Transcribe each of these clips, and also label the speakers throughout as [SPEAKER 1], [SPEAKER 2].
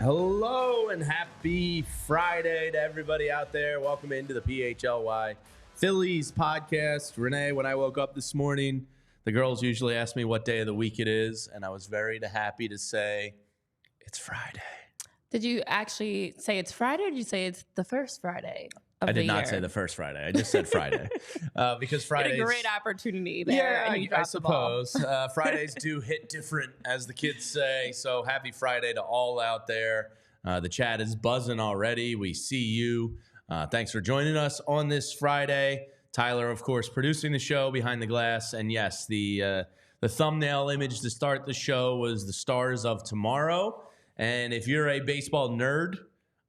[SPEAKER 1] Hello and happy Friday to everybody out there. Welcome into the PHLY Phillies podcast. Renee, when I woke up this morning, the girls usually ask me what day of the week it is, and I was very happy to say it's Friday.
[SPEAKER 2] Did you actually say it's Friday, or did you say it's the first Friday of
[SPEAKER 1] I
[SPEAKER 2] the
[SPEAKER 1] did not
[SPEAKER 2] year?
[SPEAKER 1] say the first Friday. I just said Friday. Because Fridays...
[SPEAKER 2] a great opportunity there.
[SPEAKER 1] Yeah,
[SPEAKER 2] and you
[SPEAKER 1] I
[SPEAKER 2] dropped the ball.
[SPEAKER 1] suppose. Fridays do hit different, as the kids say. So happy Friday to all out there. The chat is buzzing already. We see you. Thanks for joining us on this Friday. Tyler, of course, producing the show behind the glass. And yes, the thumbnail image to start the show was the stars of tomorrow. And if you're a baseball nerd,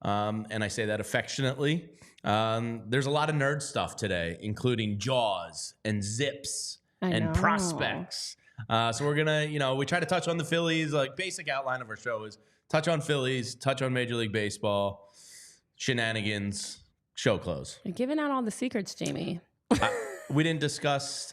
[SPEAKER 1] and I say that affectionately, there's a lot of nerd stuff today, including Jaws and Zips and prospects. So we're going to, we try to touch on the Phillies. Like, basic outline of our show is touch on Phillies, touch on Major League Baseball, shenanigans, show close.
[SPEAKER 2] You're giving out all the secrets, Jamie.
[SPEAKER 1] We didn't discuss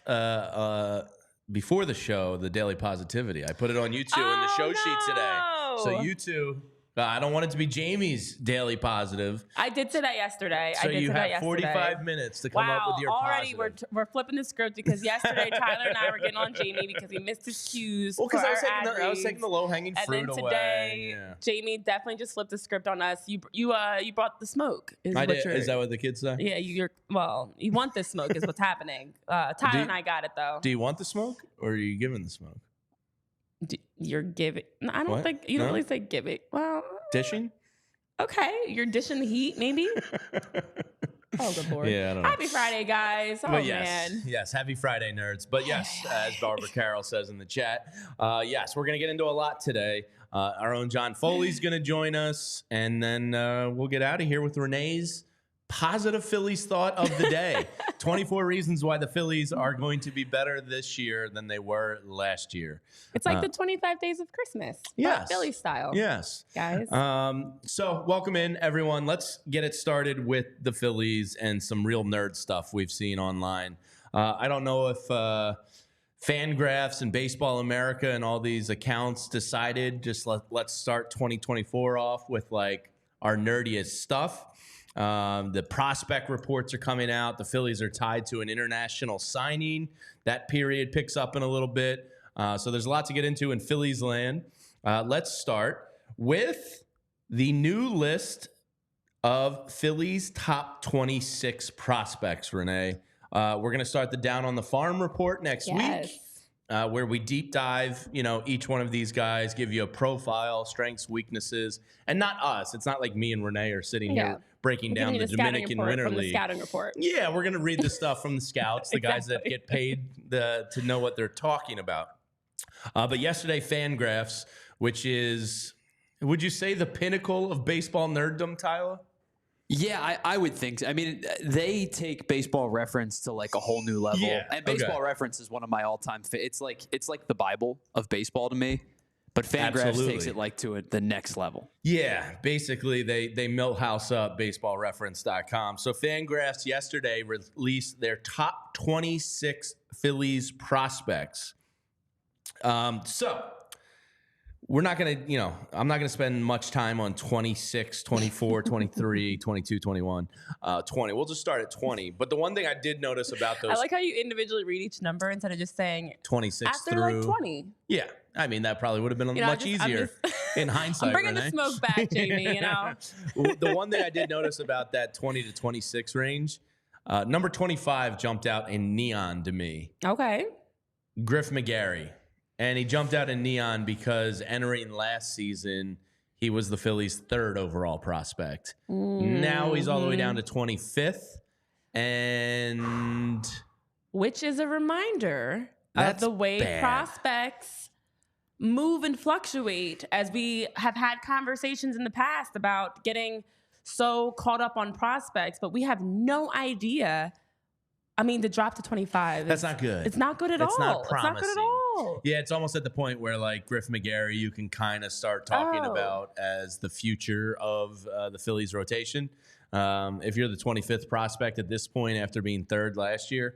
[SPEAKER 1] before the show the daily positivity. I put it on YouTube in the show sheet today. So you two, I don't want it to be Jamie's daily positive.
[SPEAKER 2] I did say that yesterday.
[SPEAKER 1] So you have 45 minutes to come up with your
[SPEAKER 2] already
[SPEAKER 1] positive.
[SPEAKER 2] we're flipping the script because yesterday Tyler and I were getting on Jamie because he missed his cues.
[SPEAKER 1] Well, because
[SPEAKER 2] I
[SPEAKER 1] was taking the low-hanging fruit away.
[SPEAKER 2] And then today, Jamie definitely just flipped the script on us. You brought the smoke.
[SPEAKER 1] I did. Is that what the kids say?
[SPEAKER 2] Yeah, you want the smoke is what's happening. Tyler and I got it though.
[SPEAKER 1] Do you want the smoke or are you giving the smoke?
[SPEAKER 2] You're giving. I don't think you don't really say give it. Well,
[SPEAKER 1] dishing.
[SPEAKER 2] Okay, you're dishing the heat, maybe. Oh, good Lord.
[SPEAKER 1] Yeah, I don't know.
[SPEAKER 2] Happy Friday, guys. Oh, man.
[SPEAKER 1] Yes, happy Friday, nerds. But yes, as Barbara Carroll says in the chat, yes, we're going to get into a lot today. Our own John Foley's going to join us, and then we'll get out of here with Renee's positive Phillies thought of the day. 24 reasons why the Phillies are going to be better this year than they were last year.
[SPEAKER 2] It's like the 25 days of Christmas.
[SPEAKER 1] Yes.
[SPEAKER 2] But Philly style.
[SPEAKER 1] Yes.
[SPEAKER 2] Guys.
[SPEAKER 1] So welcome in, everyone. Let's get it started with the Phillies and some real nerd stuff we've seen online. I don't know if Fangraphs and Baseball America and all these accounts decided just let's start 2024 off with like our nerdiest stuff. The prospect reports are coming out. The Phillies are tied to an international signing. That period picks up in a little bit. So there's a lot to get into in Phillies land. Let's start with the new list of Phillies top 26 prospects, Renee. We're going to start the Down on the Farm report next week. Where we deep dive, each one of these guys, give you a profile, strengths, weaknesses, and not us. It's not like me and Renee are sitting here breaking down the Dominican Winter League.
[SPEAKER 2] The scouting report.
[SPEAKER 1] Yeah, we're going to read the stuff from the scouts, the guys that get paid to know what they're talking about. But yesterday, Fangraphs, which is, would you say the pinnacle of baseball nerddom, Tyler?
[SPEAKER 3] Yeah, I would think. I mean, they take Baseball Reference to like a whole new level.
[SPEAKER 1] Yeah,
[SPEAKER 3] and Baseball Reference is one of my all-time it's like the Bible of baseball to me. But Fangraphs takes it like to the next level.
[SPEAKER 1] Yeah, basically they millhouse up baseballreference.com. So Fangraphs yesterday released their top 26 Phillies prospects. So we're not going to, I'm not going to spend much time on 26, 24, 23, 22, 21, 20. We'll just start at 20. But the one thing I did notice about those...
[SPEAKER 2] I like how you individually read each number instead of just saying
[SPEAKER 1] 26
[SPEAKER 2] after
[SPEAKER 1] through...
[SPEAKER 2] like 20.
[SPEAKER 1] Yeah. I mean, that probably would have been much easier in hindsight,
[SPEAKER 2] I'm bringing
[SPEAKER 1] Renee.
[SPEAKER 2] the smoke back, Jamie,
[SPEAKER 1] The one thing I did notice about that 20 to 26 range, number 25 jumped out in neon to me.
[SPEAKER 2] Okay.
[SPEAKER 1] Griff McGarry. And he jumped out in neon because entering last season, he was the Phillies' third overall prospect. Mm-hmm. Now he's all the way down to 25th. And...
[SPEAKER 2] which is a reminder of the way prospects move and fluctuate, as we have had conversations in the past about getting so caught up on prospects, but we have no idea. I mean, the drop to 25.
[SPEAKER 1] That's not good.
[SPEAKER 2] It's not good at all.
[SPEAKER 1] It's not promising.
[SPEAKER 2] It's not good at all.
[SPEAKER 1] Yeah, it's almost at the point where, like, Griff McGarry, you can kind of start talking about as the future of the Phillies rotation. If you're the 25th prospect at this point after being third last year,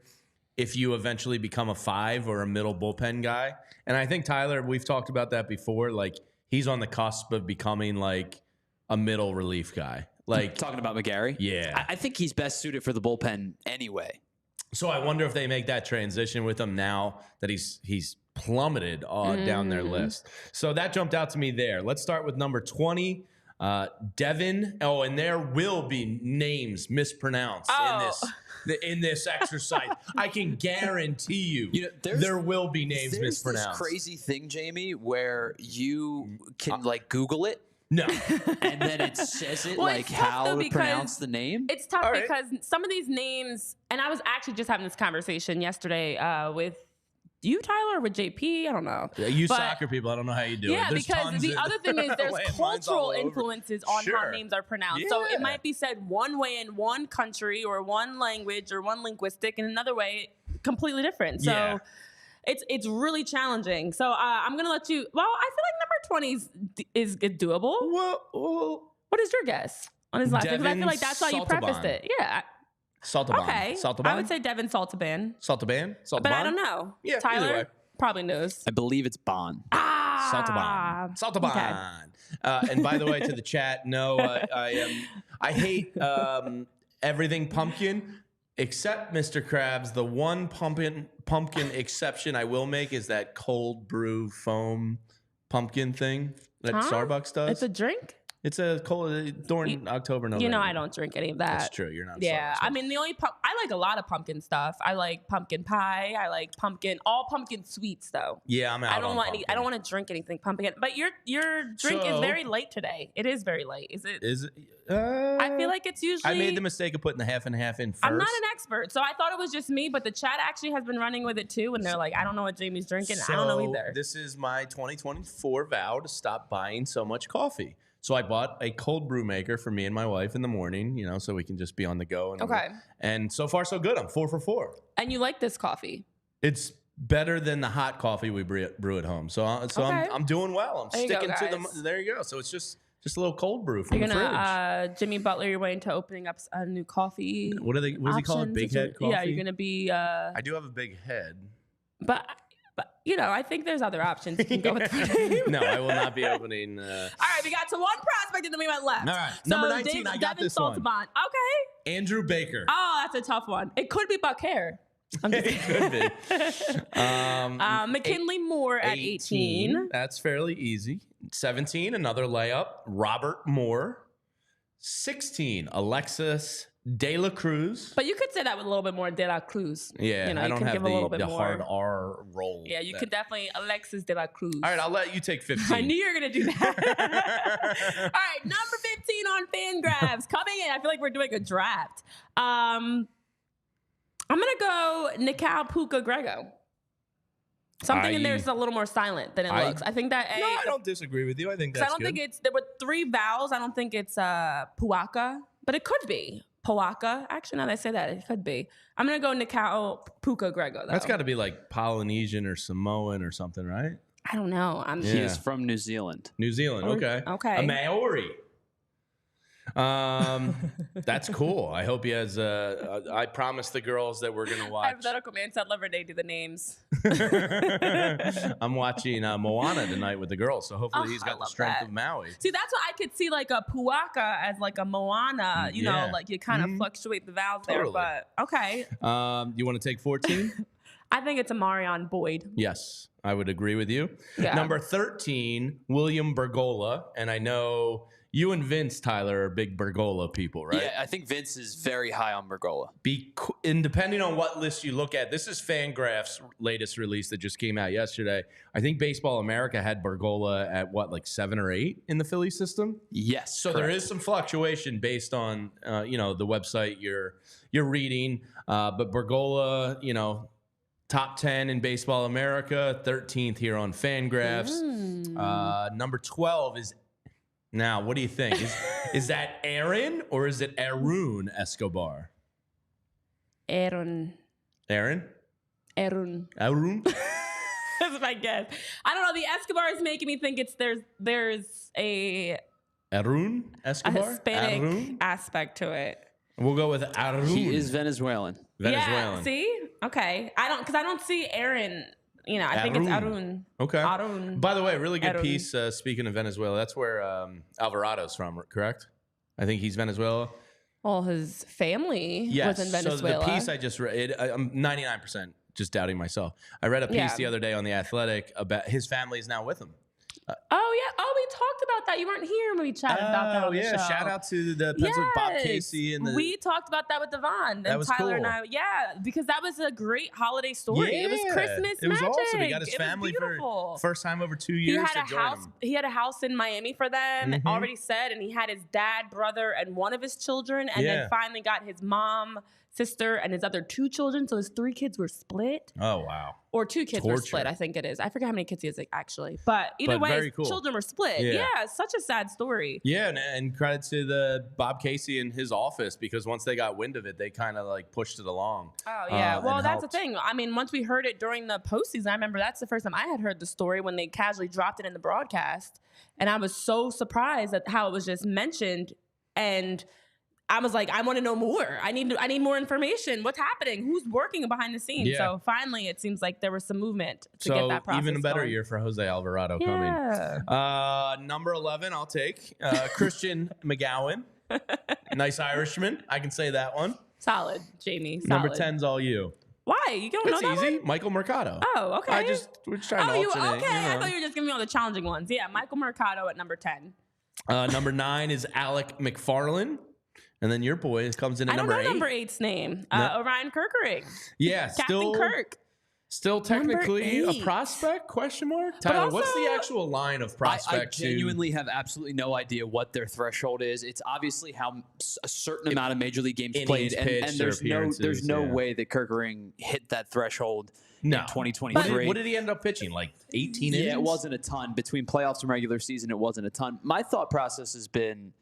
[SPEAKER 1] if you eventually become a 5 or a middle bullpen guy. And I think, Tyler, we've talked about that before. Like, he's on the cusp of becoming, like, a middle relief guy. Like,
[SPEAKER 3] talking about McGarry?
[SPEAKER 1] Yeah.
[SPEAKER 3] I think he's best suited for the bullpen anyway.
[SPEAKER 1] So I wonder if they make that transition with him now that he's plummeted down their list. So that jumped out to me there. Let's start with number 20, Devin. Oh, and there will be names mispronounced in this exercise. I can guarantee you, there will be names mispronounced.
[SPEAKER 3] This crazy thing, Jamie, where you can like Google it.
[SPEAKER 1] No.
[SPEAKER 3] And then it says it
[SPEAKER 2] Well,
[SPEAKER 3] how to pronounce the name.
[SPEAKER 2] It's tough because some of these names, and I was actually just having this conversation yesterday with you, Tyler, or with JP. I don't know.
[SPEAKER 1] Yeah, you soccer people, I don't know how you do it.
[SPEAKER 2] Yeah, because the other thing is there's cultural influences on how names are pronounced. Yeah. So it might be said one way in one country or one language or one linguistic, and another way completely different. So it's really challenging. So I'm going to let you, well, I feel like number 20 is doable.
[SPEAKER 1] Well,
[SPEAKER 2] what is your guess on his last name? Because I feel like that's how you prefaced it. Yeah.
[SPEAKER 1] Saltaban.
[SPEAKER 2] Okay.
[SPEAKER 1] Saltaban?
[SPEAKER 2] I would say Devin Saltaban.
[SPEAKER 1] Saltaban?
[SPEAKER 2] But I don't know.
[SPEAKER 1] Yeah,
[SPEAKER 2] Tyler probably knows.
[SPEAKER 3] I believe it's Bond.
[SPEAKER 1] Saltaban. Saltaban. Okay. And by the way, to the chat, no, I hate everything pumpkin except Mr. Krabs. The one pumpkin exception I will make is that cold brew foam pumpkin thing that Starbucks does.
[SPEAKER 2] It's a drink?
[SPEAKER 1] It's a cold during October, November.
[SPEAKER 2] You know, I don't drink any of that.
[SPEAKER 1] That's true. You're not.
[SPEAKER 2] Yeah, I mean, I like a lot of pumpkin stuff. I like pumpkin pie. I like all pumpkin sweets, though.
[SPEAKER 1] Yeah, I'm out.
[SPEAKER 2] I don't want to drink anything pumpkin. But your drink is very late today. It is very late. Is it?
[SPEAKER 1] Is it?
[SPEAKER 2] I feel like it's usually.
[SPEAKER 1] I made the mistake of putting the half and half in first.
[SPEAKER 2] I'm not an expert, so I thought it was just me. But the chat actually has been running with it too, and they're like, I don't know what Jamie's drinking. I don't know either.
[SPEAKER 1] This is my 2024 vow to stop buying so much coffee. So I bought a cold brew maker for me and my wife in the morning, you know, so we can just be on the go. And so far, so good. I'm 4 for 4.
[SPEAKER 2] And you like this coffee?
[SPEAKER 1] It's better than the hot coffee we brew at home. So I'm doing well. I'm sticking to the. There you go. So it's just a little cold brew from the fridge.
[SPEAKER 2] Jimmy Butler, you're way into opening up a new coffee.
[SPEAKER 1] What does he call it? Big head coffee?
[SPEAKER 2] Yeah, you're gonna be.
[SPEAKER 1] I do have a big head.
[SPEAKER 2] But you know, I think there's other options you can go with.
[SPEAKER 1] No, I will not be opening.
[SPEAKER 2] All right, we got to one prospect and then we went left.
[SPEAKER 1] All right, number 19. I got this one.
[SPEAKER 2] Okay.
[SPEAKER 1] Andrew Baker.
[SPEAKER 2] Oh, that's a tough one. It could be Buck Hare.
[SPEAKER 1] It could be.
[SPEAKER 2] McKinley Moore at 18.
[SPEAKER 1] That's fairly easy. 17, another layup. Robert Moore. 16, Alexis De La Cruz.
[SPEAKER 2] But you could say that with a little bit more De La Cruz.
[SPEAKER 1] Yeah,
[SPEAKER 2] you know,
[SPEAKER 1] I don't have the hard
[SPEAKER 2] more.
[SPEAKER 1] R roll.
[SPEAKER 2] Yeah, you could definitely Alexis De La Cruz.
[SPEAKER 1] All right, I'll let you take 15.
[SPEAKER 2] I knew you were going to do that. All right, number 15 on Fangraphs. Coming in, I feel like we're doing a draft. I'm going to go Nikal Puka Grego. Something in there is a little more silent than it looks. I think that
[SPEAKER 1] No, I don't disagree with you. I think that's
[SPEAKER 2] good. I don't think there were 3 vowels. I don't think it's Puaka, but it could be Puaka. Actually, now that I say that, it could be. I'm going to go Nikal Puka Grego, though.
[SPEAKER 1] That's got to be like Polynesian or Samoan or something, right?
[SPEAKER 2] I don't know.
[SPEAKER 3] He is from New Zealand.
[SPEAKER 1] New Zealand, okay.
[SPEAKER 2] Okay.
[SPEAKER 1] A Maori. That's cool. I hope he has. I promised the girls that we're gonna watch.
[SPEAKER 2] Hypothetical man said, "Let Renee do the names."
[SPEAKER 1] I'm watching Moana tonight with the girls, so hopefully he's got the strength of Maui.
[SPEAKER 2] See, that's what I could see, like a Puaka as like a Moana. You know, like you kind of fluctuate the vowels there. But okay.
[SPEAKER 1] You want to take 14?
[SPEAKER 2] I think it's a Marion Boyd.
[SPEAKER 1] Yes, I would agree with you.
[SPEAKER 2] Yeah.
[SPEAKER 1] Number 13, William Bergolla, and I know. You and Vince, Tyler, are big Bergolla people, right?
[SPEAKER 3] Yeah, I think Vince is very high on Bergolla.
[SPEAKER 1] And depending on what list you look at, this is Fangraphs' latest release that just came out yesterday. I think Baseball America had Bergolla at like 7 or 8 in the Philly system.
[SPEAKER 3] Yes,
[SPEAKER 1] so there is some fluctuation based on the website you're reading. But Bergolla, top 10 in Baseball America, 13th here on Fangraphs. Number 12 is, now, what do you think? Is that Aaron or is it Arun Escobar?
[SPEAKER 2] Aaron.
[SPEAKER 1] Aaron?
[SPEAKER 2] Arun. That's my guess. I don't know. The Escobar is making me think there's a
[SPEAKER 1] Arun Escobar?
[SPEAKER 2] A Hispanic aspect to it.
[SPEAKER 1] We'll go with Arun.
[SPEAKER 3] He is Venezuelan.
[SPEAKER 2] Yeah, see? Okay. I don't see Aaron. You know, I think it's Arun.
[SPEAKER 1] Okay.
[SPEAKER 2] Arun.
[SPEAKER 1] By the way, really good piece, speaking of Venezuela. That's where Alvarado's from, correct? I think he's Venezuela.
[SPEAKER 2] Well, his family was in Venezuela.
[SPEAKER 1] So the piece I just read, I'm 99% just doubting myself. I read a piece the other day on The Athletic about his family is now with him.
[SPEAKER 2] Oh, yeah. Oh, we talked about that. You weren't here when we chatted about that on the show.
[SPEAKER 1] Shout out to the Pens with Bob Casey.
[SPEAKER 2] We talked about that with Devon and Tyler and I. Yeah, because that was a great holiday story.
[SPEAKER 1] Yeah,
[SPEAKER 2] it was Christmas
[SPEAKER 1] It was
[SPEAKER 2] magic.
[SPEAKER 1] awesome. He got his family for first time over 2 years.
[SPEAKER 2] He had a house in Miami for them, already said, and he had his dad, brother, and one of his children, and then finally got his mom, sister, and his other 2 children. So his 3 kids were split.
[SPEAKER 1] Oh, wow.
[SPEAKER 2] Or 2 kids were split, I think it is. I forget how many kids he has actually. But either way, his children were split. Yeah, such a sad story.
[SPEAKER 1] Yeah, and credit to the Bob Casey and his office, because once they got wind of it, they kind of like pushed it along.
[SPEAKER 2] Oh, yeah. Well, that's the thing. I mean, once we heard it during the postseason, I remember that's the first time I had heard the story when they casually dropped it in the broadcast. And I was so surprised at how it was just mentioned. And I was like, I want to know more. I need more information. What's happening? Who's working behind the scenes?
[SPEAKER 1] Yeah.
[SPEAKER 2] So finally, it seems like there was some movement to get that process
[SPEAKER 1] even a better
[SPEAKER 2] going.
[SPEAKER 1] year for Jose Alvarado coming. Number 11, I'll take Christian McGowan. Nice Irishman. I can say that one.
[SPEAKER 2] Solid, Jamie. Solid.
[SPEAKER 1] Number 10's all you.
[SPEAKER 2] Why? You don't know that
[SPEAKER 1] easy.
[SPEAKER 2] one?
[SPEAKER 1] Michael Mercado.
[SPEAKER 2] Oh, okay.
[SPEAKER 1] We're just trying to alternate.
[SPEAKER 2] Okay. I thought you were just giving me all the challenging ones. Yeah, Michael Mercado at number 10.
[SPEAKER 1] Number 9 is Alec McFarland. And then your boy comes in at number 8.
[SPEAKER 2] I don't know number 8's name. Orion Kerkering.
[SPEAKER 1] Yeah,
[SPEAKER 2] Captain Kirk.
[SPEAKER 1] Still technically a prospect, question mark? Tyler, what's the actual line of prospect?
[SPEAKER 3] I genuinely have absolutely no idea what their threshold is. It's obviously how a certain amount of Major League games played, and there's no way that Kerkering hit that threshold in 2023.
[SPEAKER 1] What did he end up pitching? Like 18 innings?
[SPEAKER 3] Yeah, it wasn't a ton. Between playoffs and regular season, it wasn't a ton. My thought process has been,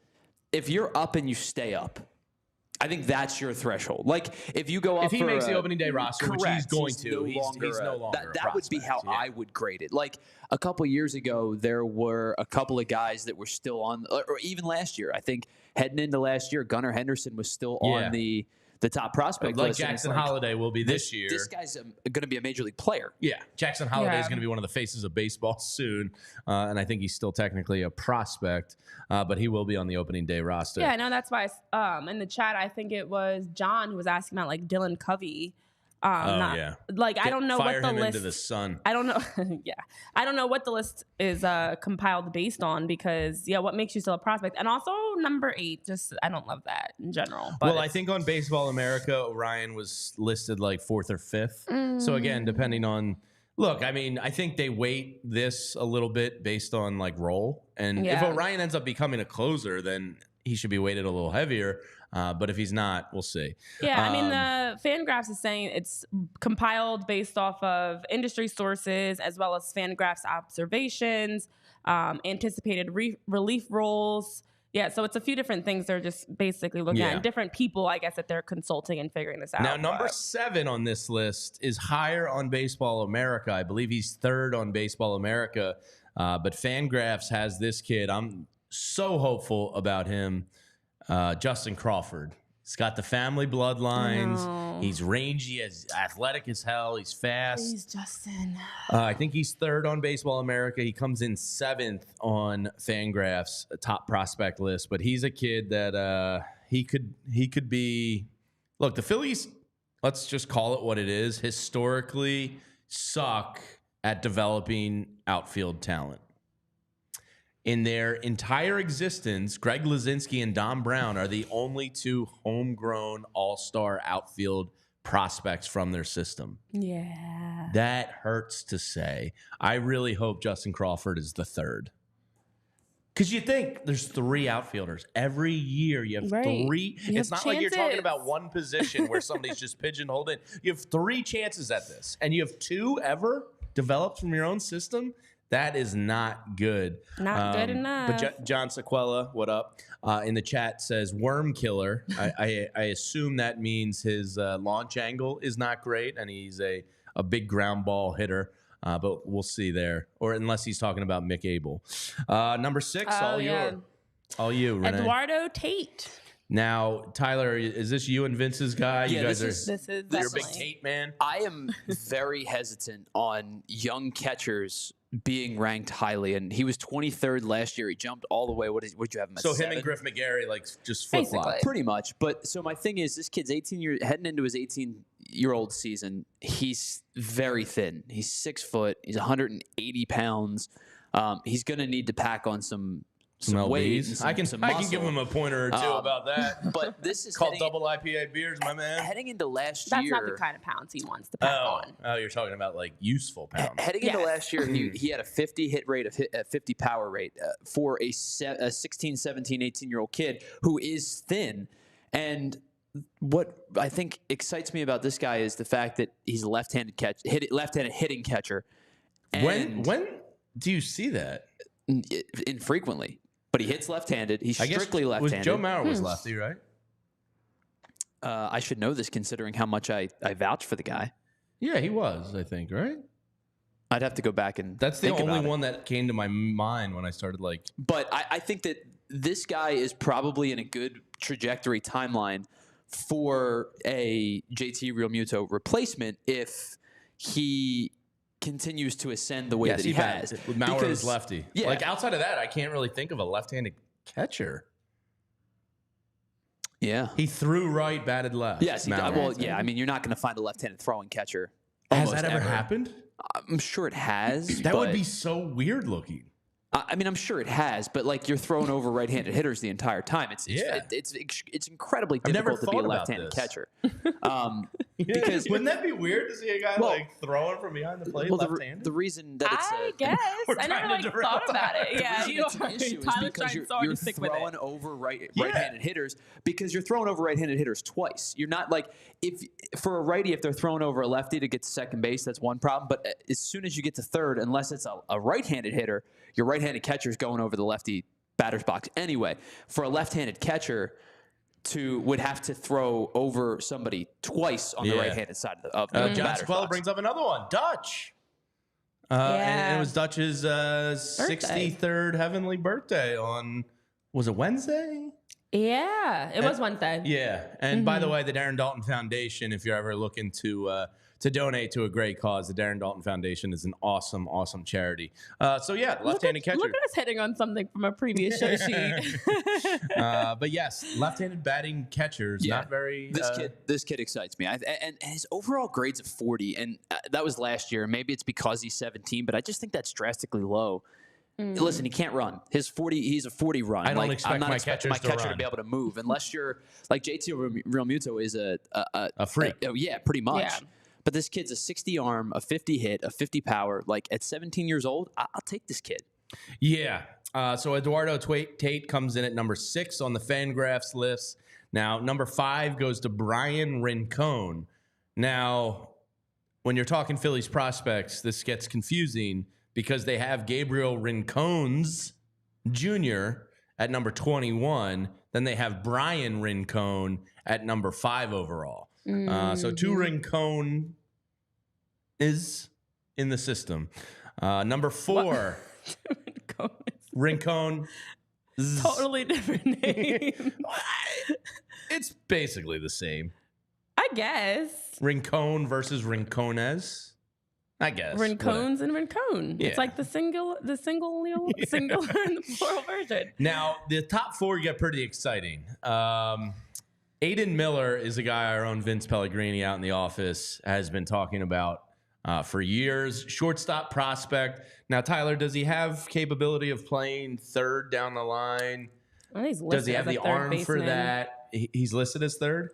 [SPEAKER 3] if you're up and you stay up, I think that's your threshold. Like, if you go up,
[SPEAKER 1] if he makes the opening day roster,
[SPEAKER 3] correct,
[SPEAKER 1] which he's going to,
[SPEAKER 3] he's
[SPEAKER 1] no longer.
[SPEAKER 3] That would be how I would grade it. Like, a couple years ago, there were a couple of guys that were still on, or even last year. I think heading into last year, Gunnar Henderson was still on the top prospect
[SPEAKER 1] like
[SPEAKER 3] list.
[SPEAKER 1] Jackson Holliday will be this year.
[SPEAKER 3] This guy's going to be a major league player.
[SPEAKER 1] Yeah, Jackson Holliday is going to be one of the faces of baseball soon, and I think he's still technically a prospect, but he will be on the opening day roster.
[SPEAKER 2] Yeah, no, that's why in the chat, I think it was John who was asking about like Dylan Covey. Like, I don't know what the list.
[SPEAKER 1] Into the sun.
[SPEAKER 2] I don't know. Yeah, I don't know what the list is compiled based on, because what makes you still a prospect? And also number 8, just I don't love that in general. But
[SPEAKER 1] I think on Baseball America, Orion was listed like 4th or 5th. So again, depending on. Look, I mean, I think they weight this a little bit based on like role, and if Orion ends up becoming a closer, then he should be weighted a little heavier. But if he's not, we'll see.
[SPEAKER 2] Yeah, I mean, the Fangraphs is saying it's compiled based off of industry sources as well as Fangraphs observations, anticipated relief roles. Yeah, so it's a few different things they're just basically looking at, and different people, I guess, that they're consulting and figuring this out.
[SPEAKER 1] Now, number 7 on this list is higher on Baseball America. I believe he's 3rd on Baseball America, but Fangraphs has this kid. I'm so hopeful about him. Justin Crawford. He's got the family bloodlines. He's rangy, as athletic as hell. He's fast.
[SPEAKER 2] Please, Justin.
[SPEAKER 1] I think he's 3rd on Baseball America. He comes in 7th on Fangraphs top prospect list. But he's a kid that he could be. Look, the Phillies, let's just call it what it is, historically suck at developing outfield talent. In their entire existence, Greg Luzinski and Dom Brown are the only 2 homegrown all-star outfield prospects from their system.
[SPEAKER 2] Yeah.
[SPEAKER 1] That hurts to say. I really hope Justin Crawford is the 3rd. Because you think there's 3 outfielders. Every year you have 3. It's not like you're talking about one position where somebody's just pigeonholed in. You have 3 chances at this, and you have 2 ever developed from your own system. That is not good.
[SPEAKER 2] Not good enough.
[SPEAKER 1] But John Sequella, what up? In the chat says worm killer. I assume that means his launch angle is not great, and he's a big ground ball hitter. But we'll see there. Or unless he's talking about Mick Abel. Number 6, all you, Renee.
[SPEAKER 2] Eduardo Tate.
[SPEAKER 1] Now, Tyler, is this you and Vince's guy?
[SPEAKER 3] Yeah,
[SPEAKER 1] you guys
[SPEAKER 2] this is
[SPEAKER 1] you're a big Tate man?
[SPEAKER 3] I am very hesitant on young catchers being ranked highly, and he was 23rd last year. He jumped all the way. What did you have him at?
[SPEAKER 1] So
[SPEAKER 3] 7?
[SPEAKER 1] him and Griff McGarry just flip flop,
[SPEAKER 3] pretty much. But so my thing is, this kid's 18 years heading into his 18-year-old season. He's very thin. He's 6 foot. He's 180 pounds. He's going to need to pack on some weight.
[SPEAKER 1] I can give him a pointer or two about that.
[SPEAKER 3] But this is
[SPEAKER 1] called double IPA beers, my man.
[SPEAKER 3] Heading into last
[SPEAKER 2] That's
[SPEAKER 3] year,
[SPEAKER 2] not the kind of pounds he wants to pack on.
[SPEAKER 1] Oh, you're talking about like useful pounds.
[SPEAKER 3] Heading into last year, he had a 50 hit rate, a 50 power rate for a 16, 17, 18-year-old kid who is thin. And what I think excites me about this guy is the fact that he's a left-handed hitting catcher. And
[SPEAKER 1] when do you see that?
[SPEAKER 3] Infrequently. But he hits left-handed. He's strictly left-handed.
[SPEAKER 1] Joe Mauer was lefty, right?
[SPEAKER 3] I should know this considering how much I vouch for the guy.
[SPEAKER 1] Yeah, he was, I think, right?
[SPEAKER 3] I'd have to go back and
[SPEAKER 1] That's the
[SPEAKER 3] think
[SPEAKER 1] only
[SPEAKER 3] about
[SPEAKER 1] one that came to my mind when I started
[SPEAKER 3] But I think that this guy is probably in a good trajectory timeline for a JT Realmuto replacement if he continues to ascend the way that he has.
[SPEAKER 1] With Mauer is lefty.
[SPEAKER 3] Yeah.
[SPEAKER 1] Like outside of that, I can't really think of a left-handed catcher.
[SPEAKER 3] Yeah.
[SPEAKER 1] He threw right, batted left.
[SPEAKER 3] Yes. Well, yeah. I mean, you're not going to find a left-handed throwing catcher.
[SPEAKER 1] Has that ever happened?
[SPEAKER 3] I'm sure it has.
[SPEAKER 1] That would be so weird looking.
[SPEAKER 3] I mean, I'm sure it has, but like you're throwing over right-handed hitters the entire time. It's incredibly difficult to be a left-handed catcher.
[SPEAKER 1] Because wouldn't that be weird to see a guy throwing from behind the plate left-handed?
[SPEAKER 3] The reason that it's
[SPEAKER 2] I guess I never thought about it. Yeah,
[SPEAKER 3] it's an issue is because you're throwing over right-handed hitters because you're throwing over right-handed hitters twice. You're not like for a righty if they're throwing over a lefty to get to second base, that's one problem. But as soon as you get to third, unless it's a right-handed hitter, your right-handed catcher is going over the lefty batter's box anyway. For a left-handed catcher would have to throw over somebody twice on the right-handed side of the
[SPEAKER 1] John
[SPEAKER 3] batter's
[SPEAKER 1] Sequella
[SPEAKER 3] box.
[SPEAKER 1] brings up another one, Dutch. And it was Dutch's 63rd heavenly birthday on, was it Wednesday?
[SPEAKER 2] Yeah, it was Wednesday.
[SPEAKER 1] Yeah, and by the way, the Darren Dalton Foundation, if you're ever looking to donate to a great cause, the Darren Dalton Foundation is an awesome, awesome charity. So yeah, left-handed catcher.
[SPEAKER 2] Look at us hitting on something from a previous show sheet.
[SPEAKER 1] But yes, left-handed batting catchers, not very.
[SPEAKER 3] This kid excites me, and his overall grade's a 40, and that was last year. Maybe it's because he's 17, but I just think that's drastically low. Listen, he can't run. He's a 40 run.
[SPEAKER 1] I don't expect my catcher
[SPEAKER 3] to be able to move unless you're like JT Realmuto is a
[SPEAKER 1] freak.
[SPEAKER 3] Yeah, pretty much.
[SPEAKER 2] Yeah.
[SPEAKER 3] But this kid's a 60 arm, a 50 hit, a 50 power. Like at 17 years old, I'll take this kid.
[SPEAKER 1] Yeah. So Eduardo Tate comes in at number 6 on the Fangraphs list. Now, number 5 goes to Brian Rincon. Now, when you're talking Phillies prospects, this gets confusing because they have Gabriel Rincones Jr. at number 21. Then they have Brian Rincon at number 5 overall. So 2 Rincon is in the system. Number 4, Rincon.
[SPEAKER 2] Totally different name.
[SPEAKER 1] It's basically the same.
[SPEAKER 2] I guess.
[SPEAKER 1] Rincon versus Rincones. I guess.
[SPEAKER 2] Rincones and Rincon.
[SPEAKER 1] Yeah.
[SPEAKER 2] It's like the singular and the plural version.
[SPEAKER 1] Now, the top 4 get pretty exciting. Aiden Miller is a guy our own Vince Pellegrini out in the office has been talking about for years. Shortstop prospect. Now, Tyler, does he have capability of playing third down the line? Does he have the arm for that? He's listed as third?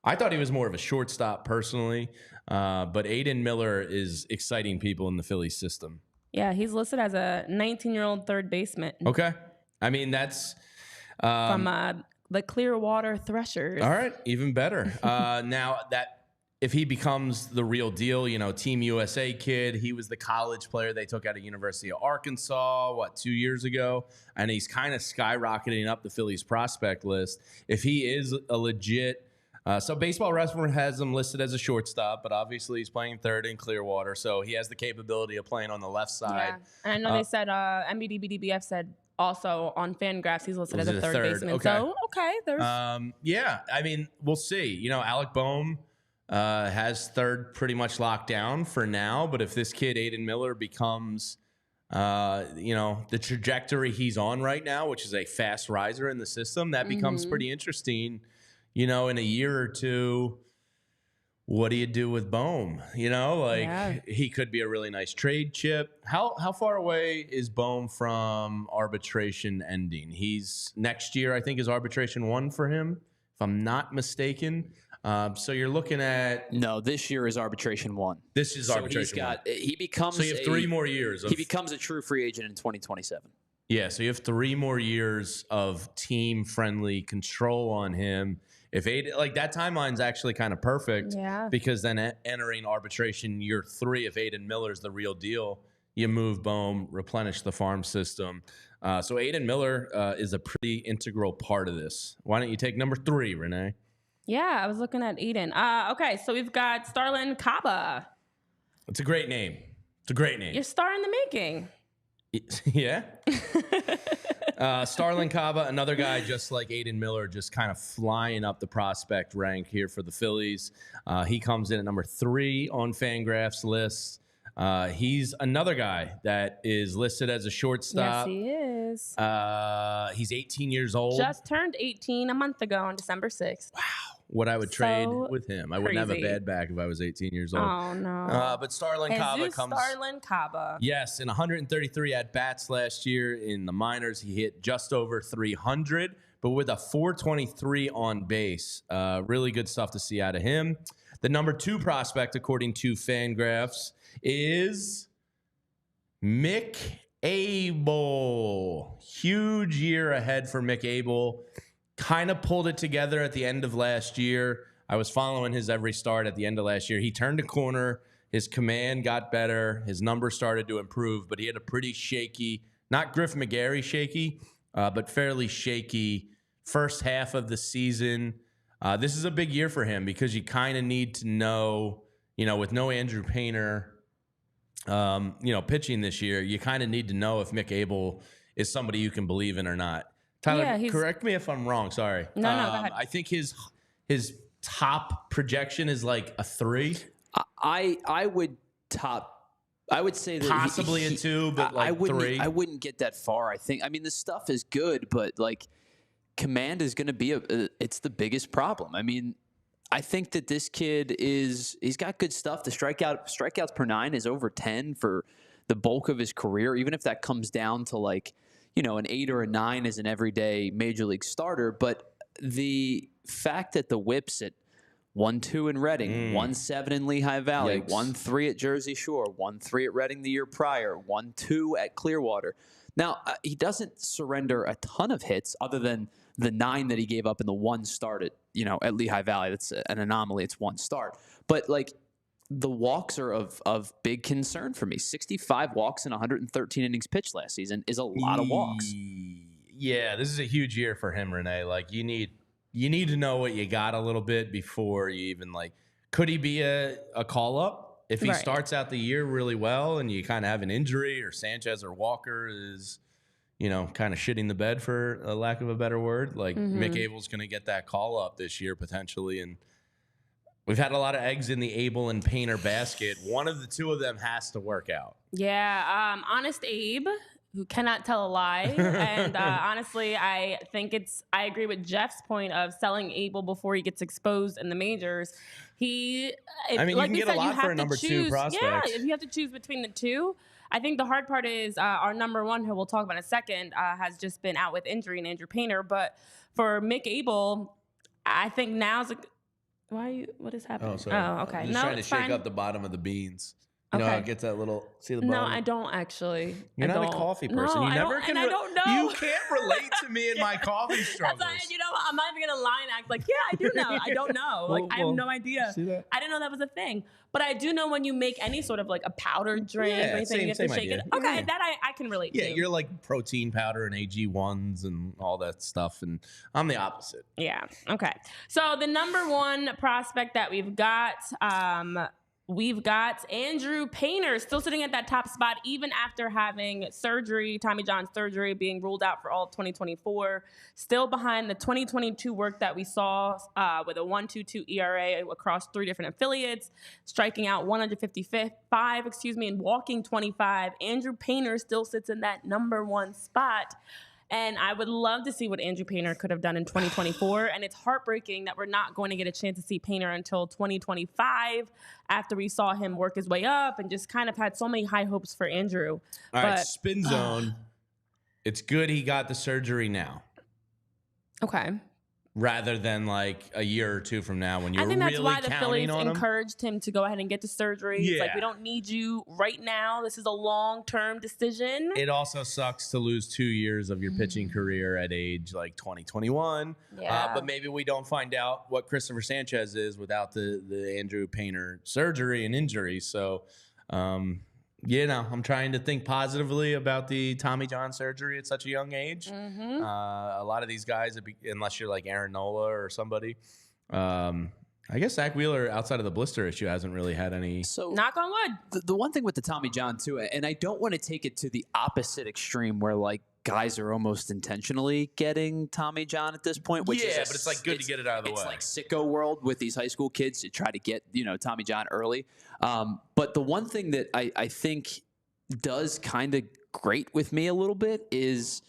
[SPEAKER 1] I thought he was more of a shortstop personally, but Aiden Miller is exciting people in the Phillies system.
[SPEAKER 2] Yeah, he's listed as a 19-year-old third baseman.
[SPEAKER 1] Okay. I mean, that's
[SPEAKER 2] from the Clearwater Threshers.
[SPEAKER 1] All right, even better. Now that if he becomes the real deal, Team USA kid, he was the college player they took out of University of Arkansas, 2 years ago? And he's kind of skyrocketing up the Phillies prospect list. If he is a legit, so Baseball Reference has him listed as a shortstop, but obviously he's playing third in Clearwater, so he has the capability of playing on the left side.
[SPEAKER 2] Yeah. And I know they said, NBDBDBF said also on Fangraphs he's listed as a third baseman.
[SPEAKER 1] Okay.
[SPEAKER 2] So, okay, there's...
[SPEAKER 1] yeah, I mean, we'll see. Alec Boehm has third pretty much locked down for now, but if this kid, Aiden Miller, becomes, the trajectory he's on right now, which is a fast riser in the system, that becomes pretty interesting. In a year or two, what do you do with Boehm? He could be a really nice trade chip. How far away is Boehm from arbitration ending? He's next year, I think, is arbitration 1 for him, if I'm not mistaken. So you're looking at
[SPEAKER 3] this year is arbitration 1.
[SPEAKER 1] This is arbitration 1.
[SPEAKER 3] He becomes. So
[SPEAKER 1] you have 3 more years.
[SPEAKER 3] He becomes a true free agent in 2027.
[SPEAKER 1] Yeah, so you have 3 more years of team-friendly control on him. If Aiden, that timeline's actually kind of perfect, because then entering arbitration year 3, if Aiden Miller's the real deal, you move Boehm, replenish the farm system. So Aiden Miller is a pretty integral part of this. Why don't you take number 3, Renee?
[SPEAKER 2] Yeah, I was looking at Aiden. Okay, so we've got Starlin Caba.
[SPEAKER 1] It's a great name.
[SPEAKER 2] You're star in the making.
[SPEAKER 1] Yeah. Starlin Caba, another guy just like Aiden Miller, just kind of flying up the prospect rank here for the Phillies. He comes in at number 3 on Fangraphs list. He's another guy that is listed as a shortstop.
[SPEAKER 2] Yes, he is.
[SPEAKER 1] He's 18 years old.
[SPEAKER 2] Just turned 18 a month ago on December 6th.
[SPEAKER 1] Wow. What I would trade with him. I wouldn't have a bad back if I was 18 years old.
[SPEAKER 2] Oh, no.
[SPEAKER 1] But Starlin Caba comes...
[SPEAKER 2] Starlin Caba.
[SPEAKER 1] Yes, in 133 at-bats last year in the minors, he hit just over 300, but with a 423 on base. Really good stuff to see out of him. The number 2 prospect, according to Fangraphs, is Mick Abel. Huge year ahead for Mick Abel. Kind of pulled it together at the end of last year. I was following his every start at the end of last year. He turned a corner. His command got better. His numbers started to improve, but he had a pretty shaky, not Griff McGarry shaky, but fairly shaky first half of the season. This is a big year for him because you kind of need to know, with no Andrew Painter, pitching this year, you kind of need to know if Mick Abel is somebody you can believe in or not. Tyler, correct me if I'm wrong. Sorry.
[SPEAKER 2] No, go ahead.
[SPEAKER 1] I think his top projection is like a 3.
[SPEAKER 3] I would say that
[SPEAKER 1] possibly a 2, but like 3.
[SPEAKER 3] I wouldn't get that far. The stuff is good, but command is going to be it's the biggest problem. I think that this kid he's got good stuff. The strikeouts per 9 is over 10 for the bulk of his career, even if that comes down to an 8 or a 9 as an everyday major league starter. But the fact that the whip's at 1-2 in Reading, 1-7 in Lehigh Valley, 1-3 at Jersey Shore, 1-3 at Reading the year prior, 1-2 at Clearwater. Now, he doesn't surrender a ton of hits other than the 9 that he gave up in the 1 start at Lehigh Valley. That's an anomaly. It's 1 start. But the walks are of big concern for me. 65 walks in 113 innings pitched last season is a lot of walks.
[SPEAKER 1] Yeah, this is a huge year for him, Renee. You need to know what you got a little bit before you even could he be a call up if he starts out the year really well and you kind of have an injury, or Sanchez or Walker is kind of shitting the bed, for a lack of a better word. Mick Abel's going to get that call up this year potentially, and we've had a lot of eggs in the Abel and Painter basket. One of the 2 of them has to work out.
[SPEAKER 2] Yeah, Honest Abe, who cannot tell a lie. And honestly, I agree with Jeff's point of selling Abel before he gets exposed in the majors.
[SPEAKER 1] You can get a lot for a number 2 prospect.
[SPEAKER 2] Yeah, if you have to choose between the 2. I think the hard part is our number 1, who we'll talk about in a second, has just been out with injury, and Andrew Painter. But for Mick Abel, I think now's what is happening?
[SPEAKER 1] Oh, sorry.
[SPEAKER 2] Oh, okay.
[SPEAKER 1] I'm just trying to shake up the bottom of the beans. You know how it gets that little, see the bone?
[SPEAKER 2] No, I don't actually.
[SPEAKER 1] You're not a coffee person.
[SPEAKER 2] No,
[SPEAKER 1] You never can.
[SPEAKER 2] I don't know.
[SPEAKER 1] You can't relate to me in my coffee struggles.
[SPEAKER 2] That's why, I'm not even going to lie and act like, yeah, I do know. I don't know. I have no idea.
[SPEAKER 1] See that?
[SPEAKER 2] I didn't know that was a thing. But I do know when you make any sort of like a powdered drink or anything, you have to shake it. Okay, that I can relate to.
[SPEAKER 1] Yeah, you're like protein powder and AG1s and all that stuff. And I'm the opposite.
[SPEAKER 2] Yeah. Okay. So the number one prospect that we've got Andrew Painter still sitting at that top spot, even after having surgery, Tommy John surgery, being ruled out for all of 2024. Still behind the 2022 work that we saw with a 1.22 ERA across 3 different affiliates, striking out 155, and walking 25. Andrew Painter still sits in that number one spot. And I would love to see what Andrew Painter could have done in 2024. And it's heartbreaking that we're not going to get a chance to see Painter until 2025 after we saw him work his way up and just kind of had so many high hopes for Andrew.
[SPEAKER 1] All right, spin zone. It's good he got the surgery now.
[SPEAKER 2] Okay.
[SPEAKER 1] Rather than like a year or two from now when you're really counting on him.
[SPEAKER 2] I think that's why the Phillies encouraged him to go ahead and get the surgery.
[SPEAKER 1] Yeah.
[SPEAKER 2] It's like, we don't need you right now. This is a long-term decision.
[SPEAKER 1] It also sucks to lose 2 years of your pitching career at age like 2021.
[SPEAKER 2] Yeah.
[SPEAKER 1] But maybe we don't find out what Christopher Sanchez is without the Andrew Painter surgery and injury. So, I'm trying to think positively about the Tommy John surgery at such a young age.
[SPEAKER 2] Mm-hmm.
[SPEAKER 1] A lot of these guys, unless you're like Aaron Nola or somebody, I guess Zach Wheeler, outside of the blister issue, hasn't really had any.
[SPEAKER 3] So
[SPEAKER 2] knock on wood.
[SPEAKER 3] The one thing with the Tommy John too, and I don't want to take it to the opposite extreme where like guys are almost intentionally getting Tommy John at this point. Which is
[SPEAKER 1] but it's like good to get it out of the way.
[SPEAKER 3] It's like sicko world with these high school kids to try to get Tommy John early. But the one thing that I think does kind of grate with me a little bit is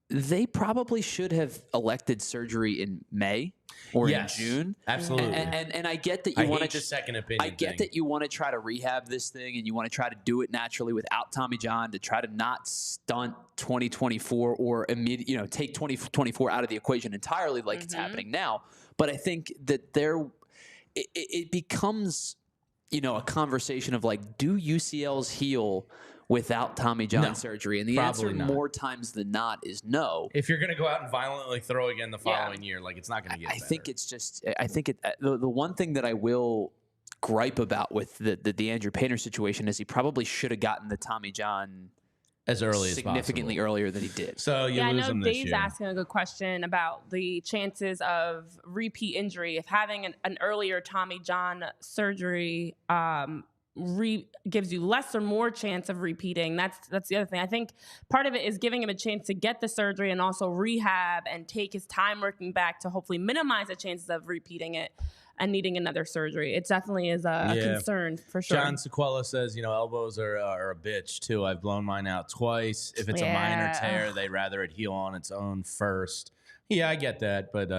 [SPEAKER 3] they probably should have elected surgery in May or in June.
[SPEAKER 1] Absolutely.
[SPEAKER 3] And I get that you want to
[SPEAKER 1] just second opinion.
[SPEAKER 3] I get that you want to try to rehab this thing and you want to try to do it naturally without Tommy John to try to not stunt 2024 or take 2024 out of the equation entirely like it's happening now. But I think that it becomes a conversation of like, do UCLs heal without Tommy John surgery? And the answer more times than not is no. If
[SPEAKER 1] you're going to go out and violently throw again the following year, like it's not going to get better.
[SPEAKER 3] I think the one thing that I will gripe about with the Andrew Painter situation is he probably should have gotten the Tommy John
[SPEAKER 1] as early as
[SPEAKER 3] significantly earlier than he did.
[SPEAKER 1] So you lose him this year.
[SPEAKER 2] Dave's asking a good question about the chances of repeat injury. If having an earlier Tommy John surgery gives you less or more chance of repeating. That's the other thing. I think part of it is giving him a chance to get the surgery and also rehab and take his time working back to hopefully minimize the chances of repeating it and needing another surgery. It definitely is a concern for sure.
[SPEAKER 1] John Sequella says, elbows are a bitch too. I've blown mine out twice. If it's a minor tear, they'd rather it heal on its own first. Yeah, I get that, but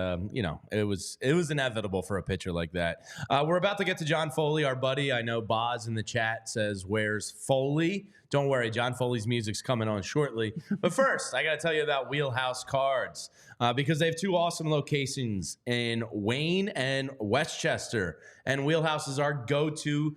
[SPEAKER 1] it was inevitable for a pitcher like that. We're about to get to John Foley, our buddy. I know Boz in the chat says, "Where's Foley?" Don't worry, John Foley's music's coming on shortly. But first, I got to tell you about Wheelhouse Cards because they have 2 awesome locations in Wayne and Westchester. And Wheelhouse is our go-to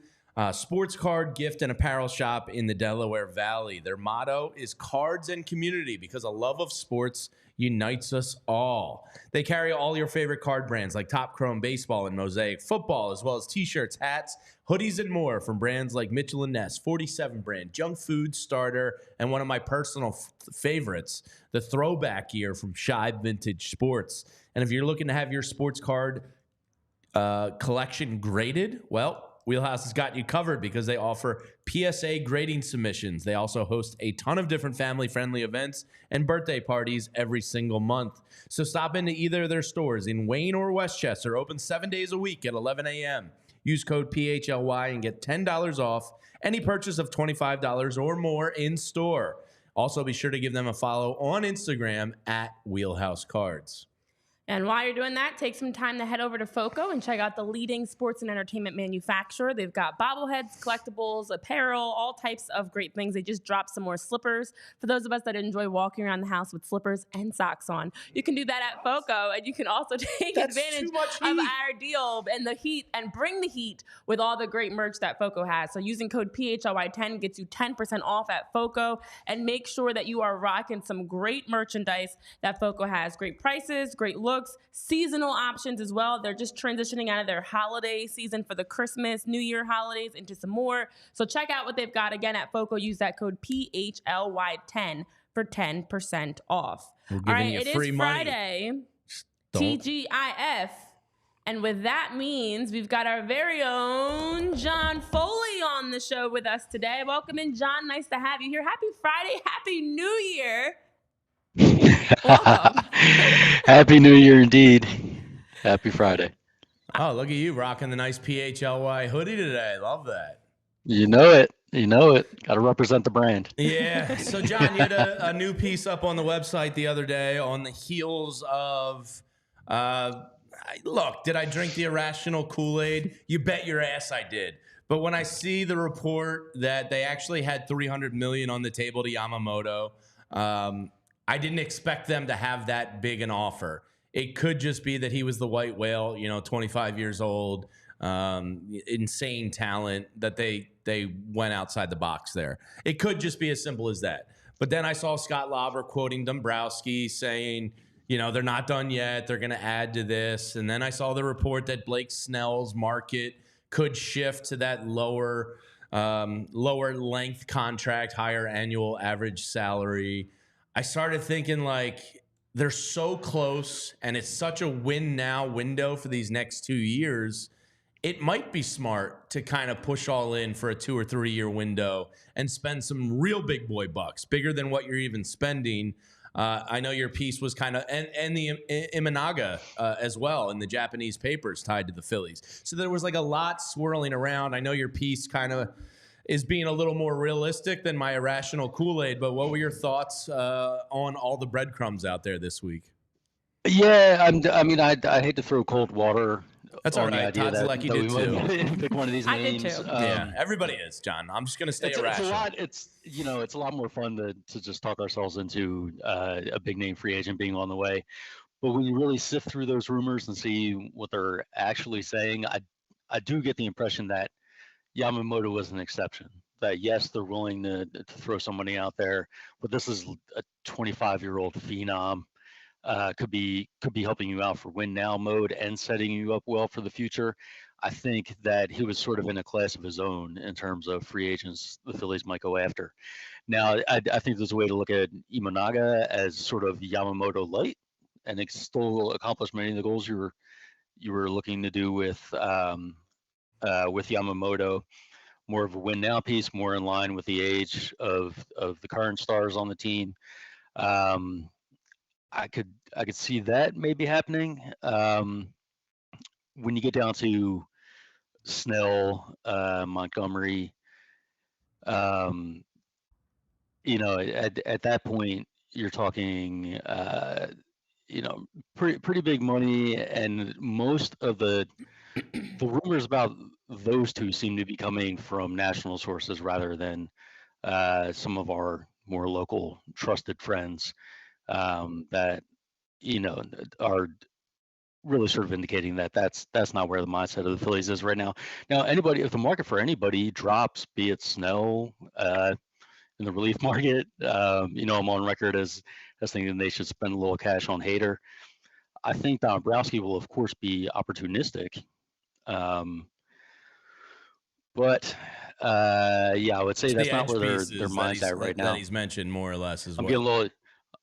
[SPEAKER 1] sports card, gift, and apparel shop in the Delaware Valley. Their motto is cards and community because a love of sports unites us all. They carry all your favorite card brands like Top Chrome Baseball and Mosaic Football, as well as t-shirts, hats, hoodies, and more from brands like Mitchell & Ness, 47 brand, Junk Food Starter, and one of my personal favorites, the throwback gear from Shy Vintage Sports. And if you're looking to have your sports card collection graded, well, Wheelhouse has got you covered because they offer PSA grading submissions. They also host a ton of different family-friendly events and birthday parties every single month. So stop into either of their stores in Wayne or Westchester, open 7 days a week at 11 a.m. Use code PHLY and get $10 off any purchase of $25 or more in store. Also, be sure to give them a follow on Instagram at Wheelhouse Cards.
[SPEAKER 2] And while you're doing that, take some time to head over to FOCO and check out the leading sports and entertainment manufacturer. They've got bobbleheads, collectibles, apparel, all types of great things. They just dropped some more slippers for those of us that enjoy walking around the house with slippers and socks on. You can do that at FOCO, and you can also take advantage of our deal and the heat and bring the heat with all the great merch that FOCO has. So using code PHLY10 gets you 10% off at FOCO, and make sure that you are rocking some great merchandise that FOCO has. Great prices, great looks, seasonal options as well. They're just transitioning out of their holiday season for the Christmas, New Year holidays into some more. So check out what they've got again at FOCO. Use that code PHLY10 for 10% off. All right, it is Friday, TGIF. And with that means we've got our very own John Foley on the show with us today. Welcome in, John. Nice to have you here. Happy Friday. Happy New Year. Welcome.
[SPEAKER 4] Happy New Year indeed. Happy Friday.
[SPEAKER 1] Oh, look at you rocking the nice PHLY hoodie today. Love that.
[SPEAKER 4] You know it. You know it. Got to represent the brand.
[SPEAKER 1] Yeah. So, John, you had a new piece up on the website the other day on the heels of, look, did I drink the irrational Kool-Aid? You bet your ass I did. But when I see the report that they actually had $300 million on the table to Yamamoto, I didn't expect them to have that big an offer. It could just be that he was the white whale, 25 years old, insane talent, that they went outside the box there. It could just be as simple as that. But then I saw Scott Lauber quoting Dombrowski saying, they're not done yet. They're going to add to this. And then I saw the report that Blake Snell's market could shift to that lower length contract, higher annual average salary. I started thinking, they're so close, and it's such a win-now window for these next 2 years. It might be smart to kind of push all in for a 2 or 3 year window and spend some real big boy bucks, bigger than what you're even spending. I know your piece was kind of, and the Imanaga as well in the Japanese papers tied to the Phillies. So there was a lot swirling around. I know your piece kind of is being a little more realistic than my irrational Kool-Aid, but what were your thoughts on all the breadcrumbs out there this week?
[SPEAKER 4] Yeah, I hate to throw cold water.
[SPEAKER 1] That's all right. Todd's like you did too.
[SPEAKER 4] Pick one of these names.
[SPEAKER 2] I did too.
[SPEAKER 1] Yeah, everybody is, John. I'm just gonna stay irrational.
[SPEAKER 4] It's a lot more fun to just talk ourselves into a big name free agent being on the way. But when you really sift through those rumors and see what they're actually saying, I do get the impression that Yamamoto was an exception. That yes, they're willing to throw somebody out there, but this is a 25-year-old phenom. Could be helping you out for win now mode and setting you up well for the future. I think that he was sort of in a class of his own in terms of free agents the Phillies might go after. Now, I think there's a way to look at Imanaga as sort of Yamamoto light, and it still accomplished many of the goals you were looking to do with Yamamoto. More of a win now piece, more in line with the age of the current stars on the team. I could see that maybe happening. When you get down to Snell, Montgomery, at that point you're talking, pretty big money, and most of the rumors about those two seem to be coming from national sources rather than some of our more local trusted friends that are really sort of indicating that that's not where the mindset of the Phillies is right now. Now, if the market for anybody drops, be it Snell in the relief market, I'm on record as thinking they should spend a little cash on Hader. I think Dombrowski will, of course, be opportunistic. But I would say that's not where their mind's at right now.
[SPEAKER 1] That he's mentioned more or less as well.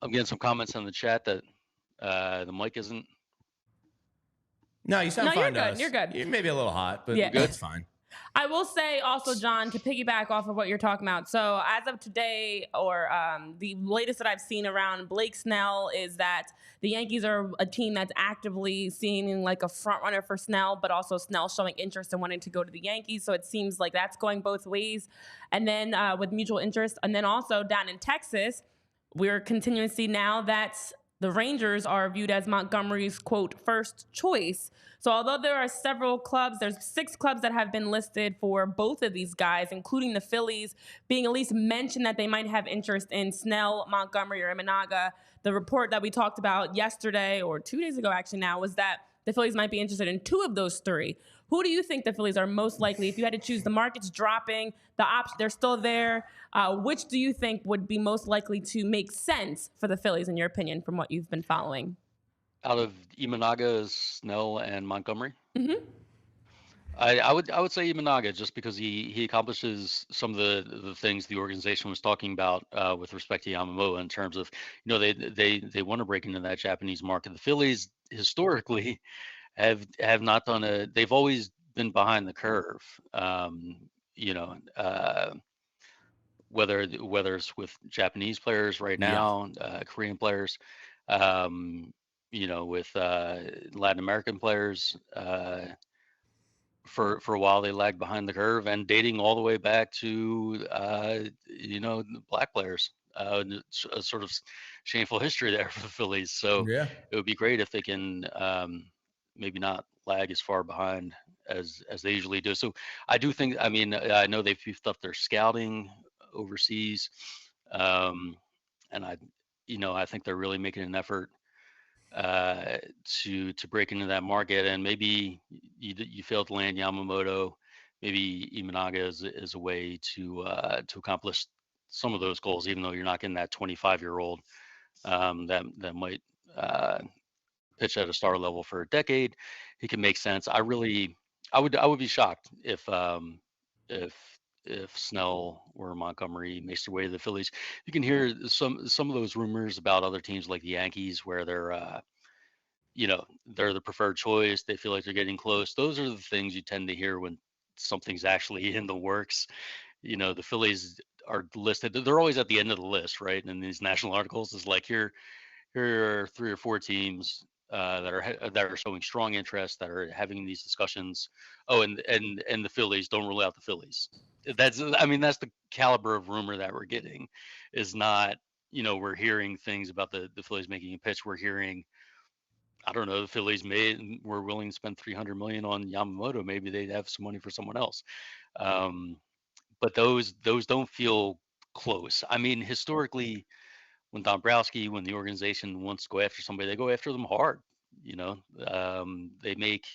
[SPEAKER 4] I'm getting some comments in the chat that the mic isn't.
[SPEAKER 1] No, you sound fine to us.
[SPEAKER 2] You're good.
[SPEAKER 1] You're maybe a little hot, but
[SPEAKER 2] yeah.
[SPEAKER 1] It's fine.
[SPEAKER 2] I will say also, John, to piggyback off of what you're talking about. So as of today, or the latest that I've seen around Blake Snell is that the Yankees are a team that's actively seeing like a front runner for Snell, but also Snell showing interest in wanting to go to the Yankees. So it seems like that's going both ways. And then with mutual interest. And then also down in Texas, we're continuing to see now that the Rangers are viewed as Montgomery's, quote, first choice. So although there are several clubs, there's 6 clubs that have been listed for both of these guys, including the Phillies being at least mentioned that they might have interest in Snell, Montgomery, or Imanaga. The report that we talked about yesterday, or 2 days ago actually now, was that the Phillies might be interested in 2 of those 3. Who do you think the Phillies are most likely? If you had to choose, the market's dropping, they're still there. Which do you think would be most likely to make sense for the Phillies, in your opinion, from what you've been following?
[SPEAKER 4] Out of Imanaga, Snell, and Montgomery?
[SPEAKER 2] Mm-hmm.
[SPEAKER 4] I would say Imanaga, just because he accomplishes some of the things the organization was talking about with respect to Yamamoto, in terms of, they want to break into that Japanese market. The Phillies historically have not done they've always been behind the curve. Whether it's with Japanese players right now, Korean players, with Latin American players. For a while, they lagged behind the curve, and dating all the way back to black players. It's a sort of shameful history there for the Phillies. So it would be great if they can maybe not lag as far behind as they usually do. So I do think, I know they've beefed up their scouting overseas, and I think they're really making an effort to break into that market. And maybe you fail to land Yamamoto, maybe Imanaga is a way to accomplish some of those goals, even though you're not getting that 25-year-old that might pitch at a star level for a decade. He can make sense. I would be shocked if Snell or Montgomery makes their way to the Phillies. You can hear some of those rumors about other teams like the Yankees, where they're the preferred choice. They feel like they're getting close. Those are the things you tend to hear when something's actually in the works. The Phillies are listed. They're always at the end of the list, right? And in these national articles, it's like here are 3 or 4 teams that are showing strong interest, that are having these discussions. Oh, and the Phillies, don't rule out the Phillies. That's the caliber of rumor that we're getting. Is not, we're hearing things about the Phillies making a pitch. We're hearing, I don't know, the Phillies were willing to spend $300 million on Yamamoto. Maybe they'd have some money for someone else. But those don't feel close. Historically, when Dombrowski, when the organization wants to go after somebody, they go after them hard. They make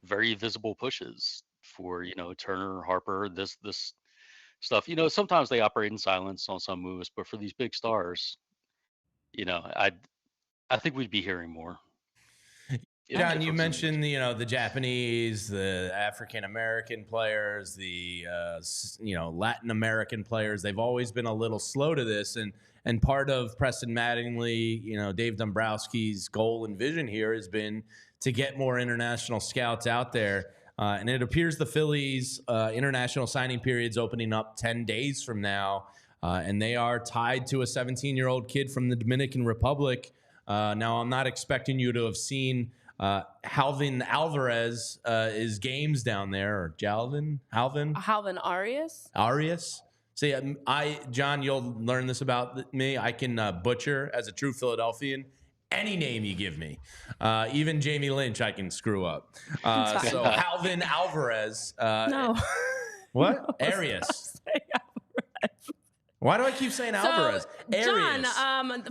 [SPEAKER 4] very visible pushes for, Turner, Harper, this stuff. Sometimes they operate in silence on some moves, but for these big stars, I think we'd be hearing more.
[SPEAKER 1] John, you mentioned the Japanese, the African American players, the Latin American players. They've always been a little slow to this, and part of Preston Mattingly, Dave Dombrowski's goal and vision here has been to get more international scouts out there. And it appears the Phillies' international signing period's opening up 10 days from now, and they are tied to a 17-year-old kid from the Dominican Republic. Now, I'm not expecting you to have seen Jalvin Arias' games down there, or Jalvin Arias. See, John, you'll learn this about me. I can butcher, as a true Philadelphian, any name you give me. Even Jamie Lynch, I can screw up. So Jalvin Arias.
[SPEAKER 2] No.
[SPEAKER 1] What? Arias. Why do I keep saying Alvarez?
[SPEAKER 2] John,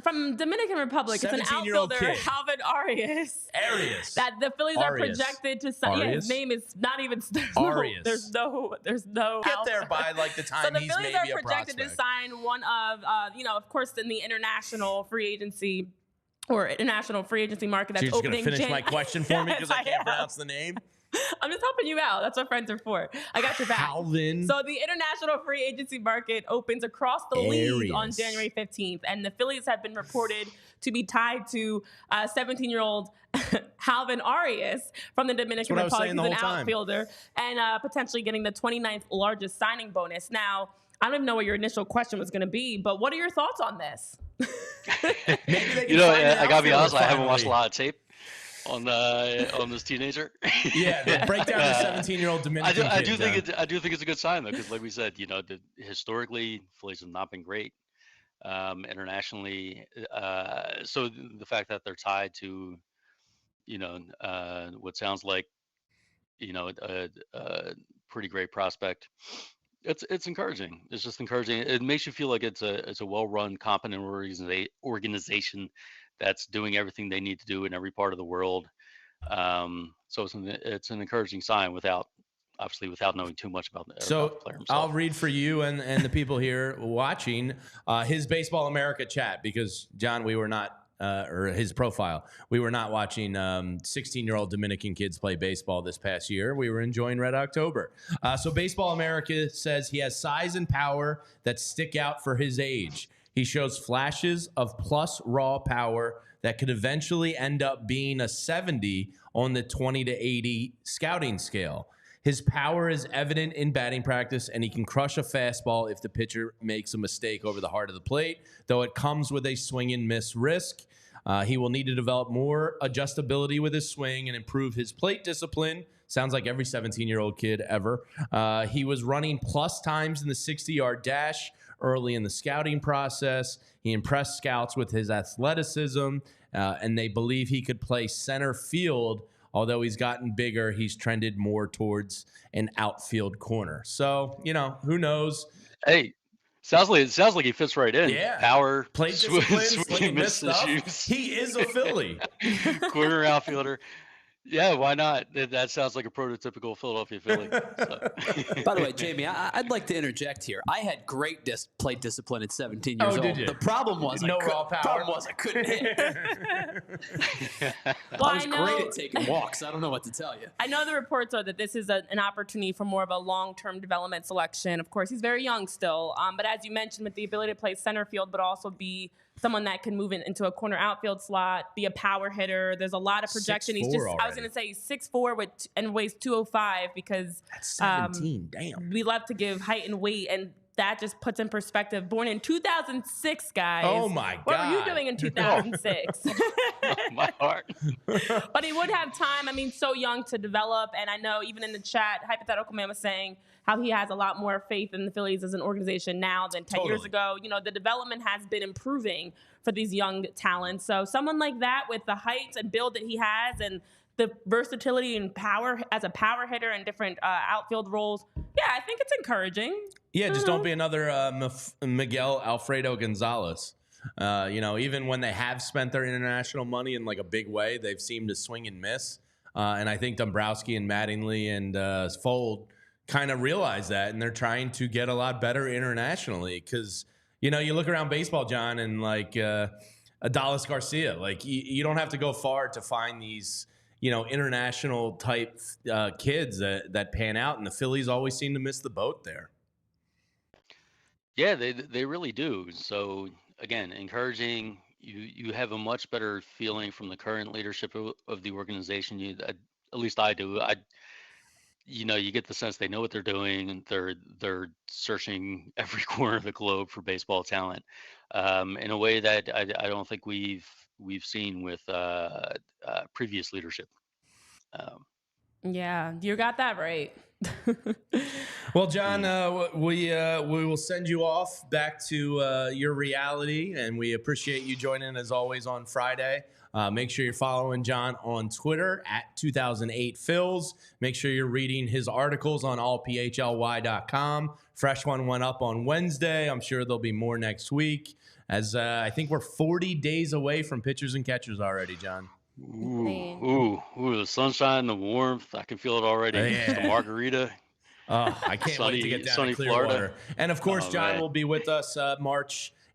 [SPEAKER 2] from Dominican Republic, it's an outfielder, Jalvin Arias.
[SPEAKER 1] Arias.
[SPEAKER 2] That the Phillies are projected to sign. Yeah, his name is not even
[SPEAKER 1] Arias.
[SPEAKER 2] There's no.
[SPEAKER 1] Get there by like the time he's maybe a prospect. So the
[SPEAKER 2] Phillies are projected to sign one of, of course, in the international free agency market that's opening.
[SPEAKER 1] You're just gonna finish my question for me because I can't pronounce the name.
[SPEAKER 2] I'm just helping you out. That's what friends are for. I got your back.
[SPEAKER 1] Jalvin.
[SPEAKER 2] So the international free agency market opens across the league on January 15th, and the Phillies have been reported to be tied to 17-year-old Jalvin Arias from the Dominican Republic. He's an outfielder, and potentially getting the 29th largest signing bonus. Now, I don't even know what your initial question was going to be, but what are your thoughts on this?
[SPEAKER 1] Maybe they can
[SPEAKER 4] I gotta be honest, I haven't watched a lot of tape on this teenager.
[SPEAKER 1] Yeah, break down the 17-year-old Dominican
[SPEAKER 4] I do think it's a good sign, though, because like we said, historically Phillies have not been great internationally. So the fact that they're tied to, what sounds like, a pretty great prospect. It's encouraging. It's just encouraging. It makes you feel like it's a well-run, competent organization that's doing everything they need to do in every part of the world. So it's an encouraging sign without knowing too much about the player himself.
[SPEAKER 1] I'll read for you and the people here watching his Baseball America chat, because John, we were not. Or his profile. We were not watching 16-year-old Dominican kids play baseball this past year. We were enjoying Red October. So Baseball America says he has size and power that stick out for his age. He shows flashes of plus raw power that could eventually end up being a 70 on the 20 to 80 scouting scale. His power is evident in batting practice, and he can crush a fastball if the pitcher makes a mistake over the heart of the plate, though it comes with a swing and miss risk. He will need to develop more adjustability with his swing and improve his plate discipline. Sounds like every 17-year-old kid ever. He was running plus times in the 60-yard dash early in the scouting process. He impressed scouts with his athleticism, and they believe he could play center field. Although he's gotten bigger, he's trended more towards an outfield corner. So, who knows?
[SPEAKER 4] Hey, sounds like he fits right in.
[SPEAKER 1] Yeah.
[SPEAKER 4] Power,
[SPEAKER 1] plate discipline, swing and miss stuff.
[SPEAKER 4] Issues.
[SPEAKER 1] He is a Philly.
[SPEAKER 4] Corner outfielder. Yeah, why not? That sounds like a prototypical Philadelphia Philly. So.
[SPEAKER 3] By the way, Jamie, I'd like to interject here. I had great plate discipline at 17 years old.
[SPEAKER 1] Did you?
[SPEAKER 3] The problem was I couldn't hit.
[SPEAKER 2] Well,
[SPEAKER 3] I was great at taking walks. I don't know what to tell you.
[SPEAKER 2] I know the reports are that this is an opportunity for more of a long-term development selection. Of course, he's very young still, but as you mentioned, with the ability to play center field, but also be someone that can move into a corner outfield slot, be a power hitter. There's a lot of projection. He's just, I was going to say, he's 6'4" and weighs 205 because
[SPEAKER 1] that's 17. Damn.
[SPEAKER 2] We love to give height and weight, and that just puts in perspective. Born in 2006, guys.
[SPEAKER 1] Oh my God.
[SPEAKER 2] What were you doing in 2006?
[SPEAKER 4] My heart.
[SPEAKER 2] But he would have time. I mean, so young to develop. And I know even in the chat, Hypothetical Man was saying how he has a lot more faith in the Phillies as an organization now than 10 years ago. The development has been improving for these young talents. So someone like that with the height and build that he has and the versatility and power as a power hitter in different outfield roles, yeah, I think it's encouraging.
[SPEAKER 1] Yeah, just don't be another Miguel Alfredo Gonzalez. Even when they have spent their international money in like a big way, they've seemed to swing and miss. And I think Dombrowski and Mattingly and Fold kind of realize that, and they're trying to get a lot better internationally. Because, you look around baseball, John, and like Adalis Garcia, like you don't have to go far to find these, international type kids that pan out, and the Phillies always seem to miss the boat there.
[SPEAKER 4] Yeah, they really do. So again, encouraging. You have a much better feeling from the current leadership of the organization. At least I do. You get the sense they know what they're doing, and they're searching every corner of the globe for baseball talent in a way that I don't think we've seen with previous leadership.
[SPEAKER 2] Yeah, you got that right.
[SPEAKER 1] Well, John, we will send you off back to your reality, and we appreciate you joining as always on Friday. Make sure you're following John on Twitter at 2008Phils. Make sure you're reading his articles on allphly.com. Fresh one went up on Wednesday. I'm sure there'll be more next week, as I think we're 40 days away from pitchers and catchers already, John.
[SPEAKER 4] Ooh, the sunshine, the warmth. I can feel it already.
[SPEAKER 1] Yeah.
[SPEAKER 4] The margarita.
[SPEAKER 1] Oh, I can't wait to get down to Clearwater. Florida. And of course, John will be with us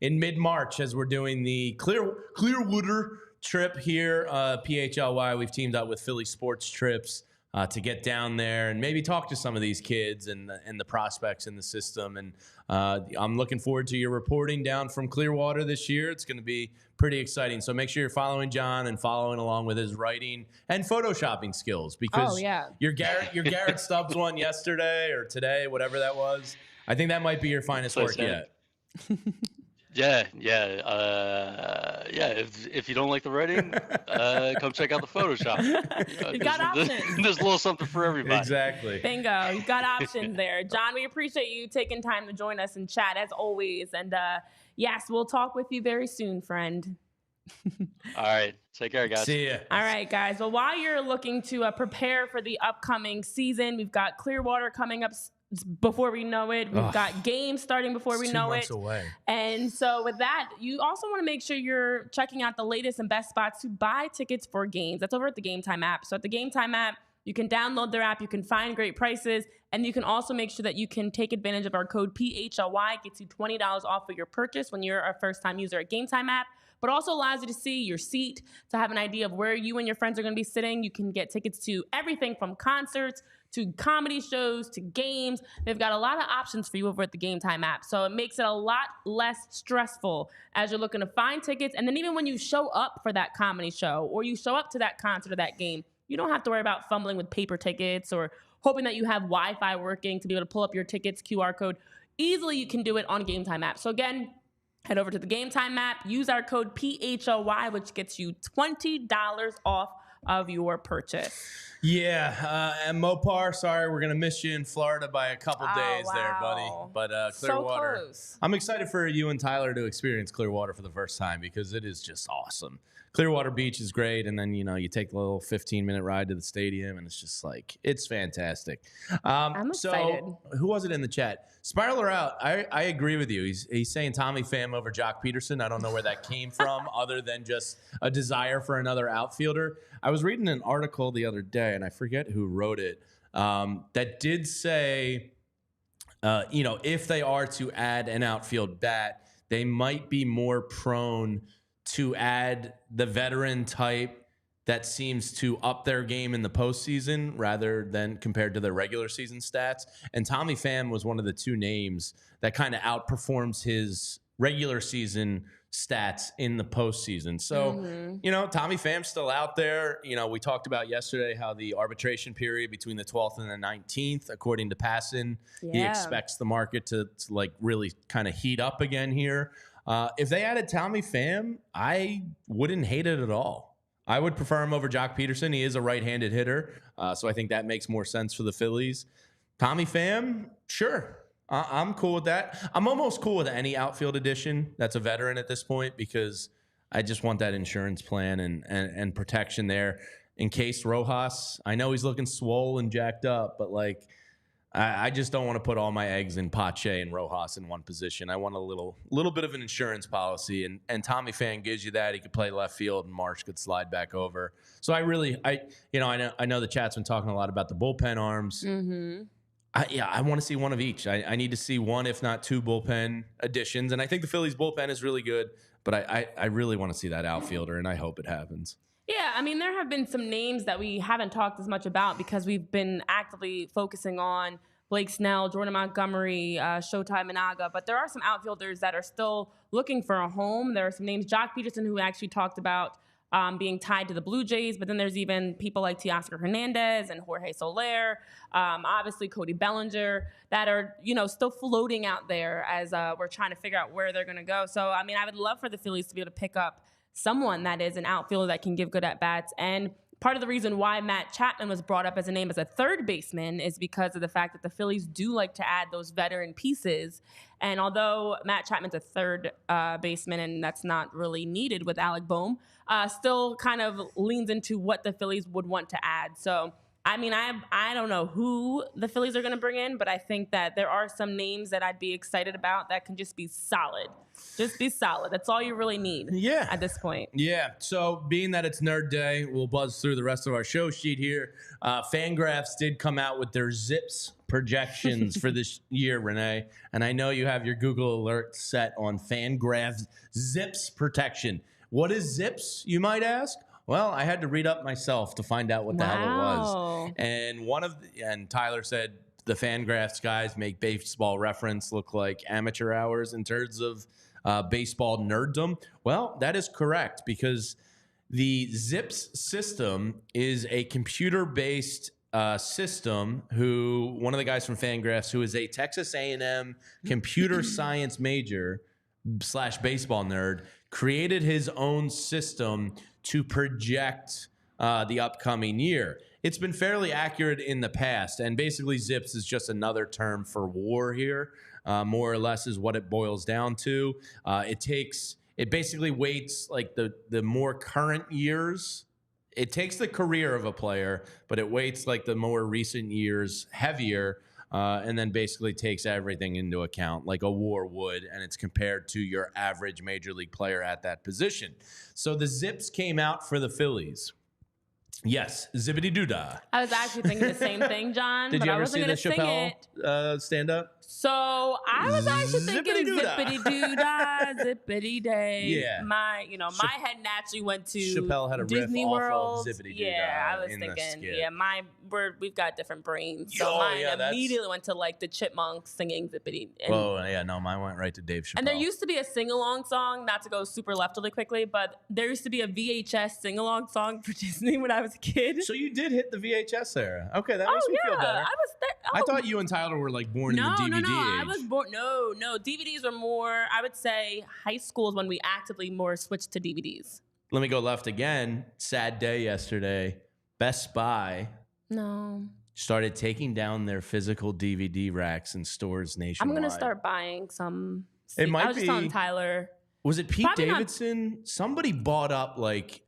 [SPEAKER 1] in mid-March as we're doing the Clearwater trip here. PHLY, we've teamed up with Philly Sports Trips to get down there and maybe talk to some of these kids and the prospects in the system. And I'm looking forward to your reporting down from Clearwater this year. It's going to be pretty exciting. So make sure you're following John and following along with his writing and photoshopping skills, because your Garrett Stubbs one yesterday or today, whatever that was, I think that might be your finest work yet.
[SPEAKER 4] Yeah. If you don't like the writing, come check out the Photoshop.
[SPEAKER 2] You've got options.
[SPEAKER 4] There's a little something for everybody.
[SPEAKER 1] Exactly.
[SPEAKER 2] Bingo. You've got options there. John, we appreciate you taking time to join us and chat as always. And yes, we'll talk with you very soon, friend.
[SPEAKER 4] All right. Take care, guys.
[SPEAKER 1] See ya.
[SPEAKER 2] All right, guys. Well, while you're looking to prepare for the upcoming season, we've got Clearwater coming up before we know it. We've got games starting before we know it.
[SPEAKER 1] 2 months away.
[SPEAKER 2] And so with that, you also want to make sure you're checking out the latest and best spots to buy tickets for games. That's over at the Game Time app. So at the Game Time app, you can download their app, you can find great prices, and you can also make sure that you can take advantage of our code PHLY. It gets you $20 off of your purchase when you're a first-time user at Game Time app, but also allows you to see your seat, to have an idea of where you and your friends are going to be sitting. You can get tickets to everything from concerts to comedy shows to games. They've got a lot of options for you over at the Game Time app. So it makes it a lot less stressful as you're looking to find tickets. And then even when you show up for that comedy show or you show up to that concert or that game, you don't have to worry about fumbling with paper tickets or hoping that you have Wi-Fi working to be able to pull up your tickets QR code. Easily you can do it on Game Time app. So again, head over to the Game Time app, use our code PHLY, which gets you $20 off of your purchase.
[SPEAKER 1] Yeah, and Mopar, sorry, we're going to miss you in Florida by a couple days there, buddy. But Clearwater,
[SPEAKER 2] so close.
[SPEAKER 1] I'm excited for you and Tyler to experience Clearwater for the first time because it is just awesome. Clearwater Beach is great, and then, you take the little 15-minute ride to the stadium, and it's just like, it's fantastic.
[SPEAKER 2] I'm excited.
[SPEAKER 1] So, who was it in the chat? Spiraler out. I agree with you. He's saying Tommy Pham over Jock Peterson. I don't know where that came from other than just a desire for another outfielder. I was reading an article the other day, and I forget who wrote it, that did say, if they are to add an outfield bat, they might be more prone to add the veteran type that seems to up their game in the postseason rather than compared to their regular season stats. And Tommy Pham was one of the 2 names that kind of outperforms his regular season stats in the postseason. So, Tommy Pham's still out there. We talked about yesterday how the arbitration period between the 12th and the 19th, according to Passan, he expects the market to like really kind of heat up again here. If they added Tommy Pham, I wouldn't hate it at all. I would prefer him over Jock Peterson. He is a right-handed hitter, so I think that makes more sense for the Phillies. Tommy Pham, sure. I'm cool with that. I'm almost cool with any outfield addition that's a veteran at this point because I just want that insurance plan and protection there in case Rojas, I know he's looking swole and jacked up, but like I just don't want to put all my eggs in Pache and Rojas in one position. I want a little bit of an insurance policy, and Tommy Pham gives you that. He could play left field, and Marsh could slide back over. So I know the chat's been talking a lot about the bullpen arms.
[SPEAKER 2] Mm-hmm.
[SPEAKER 1] I want to see one of each. I need to see one, if not 2 bullpen additions, and I think the Phillies bullpen is really good, but I really want to see that outfielder, and I hope it happens.
[SPEAKER 2] Yeah, I mean, there have been some names that we haven't talked as much about because we've been actively focusing on Blake Snell, Jordan Montgomery, Showtime Minaga, but there are some outfielders that are still looking for a home. There are some names, Jock Peterson, who actually talked about being tied to the Blue Jays, but then there's even people like Teoscar Hernandez and Jorge Soler, obviously Cody Bellinger, that are, still floating out there as we're trying to figure out where they're going to go. So, I mean, I would love for the Phillies to be able to pick up someone that is an outfielder that can give good at-bats. And part of the reason why Matt Chapman was brought up as a name as a third baseman is because of the fact that the Phillies do like to add those veteran pieces. And although Matt Chapman's a third baseman, and that's not really needed with Alec Bohm, still kind of leans into what the Phillies would want to add. So, I mean, I don't know who the Phillies are going to bring in, but I think that there are some names that I'd be excited about that can just be solid. Just be solid. That's all you really need at this point.
[SPEAKER 1] Yeah. So being that it's Nerd Day, we'll buzz through the rest of our show sheet here. Fangraphs did come out with their ZiPS projections for this year, Renee. And I know you have your Google alert set on Fangraphs ZiPS protection. What is ZiPS, you might ask? Well, I had to read up myself to find out what the hell it was. And Tyler said the Fangraphs guys make baseball reference look like amateur hours in terms of baseball nerddom. Well, that is correct because the ZiPS system is a computer-based system one of the guys from Fangraphs who is a Texas A&M computer science major / baseball nerd, created his own system to project the upcoming year. It's been fairly accurate in the past, and basically ZiPS is just another term for WAR here, more or less is what it boils down to. It basically weights like the more current years. It takes the career of a player, but it weights like the more recent years heavier, and then basically takes everything into account like a WAR would, and it's compared to your average major league player at that position. So the ZiPS came out for the Phillies. Yes, zippity doo dah.
[SPEAKER 2] I was actually thinking the same thing, John.
[SPEAKER 1] Did
[SPEAKER 2] but
[SPEAKER 1] you
[SPEAKER 2] I
[SPEAKER 1] ever
[SPEAKER 2] wasn't
[SPEAKER 1] see the Chappelle stand up?
[SPEAKER 2] So I was actually thinking
[SPEAKER 1] Zippity-doo-dah.
[SPEAKER 2] zippity doo dah, zippity day.
[SPEAKER 1] Yeah.
[SPEAKER 2] My head naturally went to
[SPEAKER 1] Chappelle had a
[SPEAKER 2] Disney
[SPEAKER 1] riff
[SPEAKER 2] World.
[SPEAKER 1] off of zippity doo dah.
[SPEAKER 2] Yeah, I was
[SPEAKER 1] in the
[SPEAKER 2] thinking.
[SPEAKER 1] skit.
[SPEAKER 2] Yeah, we've got different brains. So
[SPEAKER 1] Oh,
[SPEAKER 2] mine
[SPEAKER 1] yeah, that's-
[SPEAKER 2] immediately went to like the Chipmunks singing zippity.
[SPEAKER 1] Oh yeah, no, mine went right to Dave Chappelle.
[SPEAKER 2] And there used to be a sing-along song, not to go super left really quickly, but there used to be a VHS sing-along song for Disney when I was a kid.
[SPEAKER 1] So you did hit the VHS era. Okay, that makes me feel better.
[SPEAKER 2] I was there.
[SPEAKER 1] I thought you and Tyler were like born in the DVD
[SPEAKER 2] No.
[SPEAKER 1] age.
[SPEAKER 2] I was born. No. DVDs were more. I would say high school is when we actively more switched to DVDs.
[SPEAKER 1] Let me go left again. Sad day yesterday. Best Buy
[SPEAKER 2] No.
[SPEAKER 1] started taking down their physical DVD racks in stores nationwide.
[SPEAKER 2] I'm gonna start buying some.
[SPEAKER 1] It might
[SPEAKER 2] I was just
[SPEAKER 1] be-
[SPEAKER 2] telling Tyler.
[SPEAKER 1] Was it Pete
[SPEAKER 2] Probably not-
[SPEAKER 1] Davidson? Somebody bought up like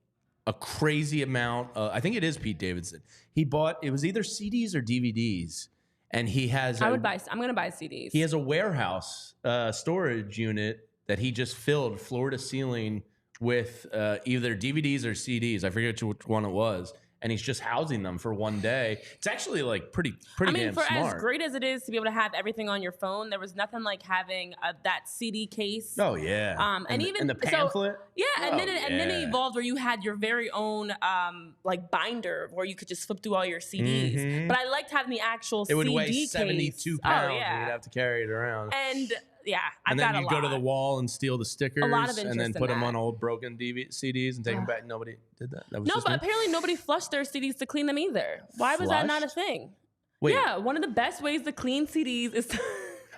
[SPEAKER 1] a crazy amount. I think it is Pete Davidson. He bought, it was either CDs or DVDs, and he has.
[SPEAKER 2] I'm gonna buy CDs.
[SPEAKER 1] He has a warehouse storage unit that he just filled floor to ceiling with either DVDs or CDs. I forget which one it was. And he's just housing them for one day. It's actually like pretty damn
[SPEAKER 2] for
[SPEAKER 1] smart.
[SPEAKER 2] as great as it is to be able to have everything on your phone, there was nothing like having that CD case.
[SPEAKER 1] Oh yeah.
[SPEAKER 2] And even
[SPEAKER 1] and the pamphlet.
[SPEAKER 2] and then it evolved where you had your very own like binder where you could just flip through all your CDs.
[SPEAKER 1] Mhm.
[SPEAKER 2] But I liked having the actual
[SPEAKER 1] It would
[SPEAKER 2] CD
[SPEAKER 1] weigh
[SPEAKER 2] case.
[SPEAKER 1] 72 pounds.
[SPEAKER 2] Oh
[SPEAKER 1] And
[SPEAKER 2] yeah.
[SPEAKER 1] you'd have to carry it around.
[SPEAKER 2] And yeah, I
[SPEAKER 1] And
[SPEAKER 2] got
[SPEAKER 1] then
[SPEAKER 2] a
[SPEAKER 1] you
[SPEAKER 2] lot.
[SPEAKER 1] go to the wall and steal the stickers,
[SPEAKER 2] A lot of
[SPEAKER 1] and
[SPEAKER 2] interest
[SPEAKER 1] then
[SPEAKER 2] in
[SPEAKER 1] put them
[SPEAKER 2] that.
[SPEAKER 1] on old broken CDs and take them back. Nobody did that. That was
[SPEAKER 2] No,
[SPEAKER 1] just
[SPEAKER 2] but
[SPEAKER 1] me?
[SPEAKER 2] apparently nobody flushed their CDs to clean them either. Why was that not a
[SPEAKER 1] Flushed?
[SPEAKER 2] thing?
[SPEAKER 1] Wait,
[SPEAKER 2] Yeah, one of the best ways to clean CDs is to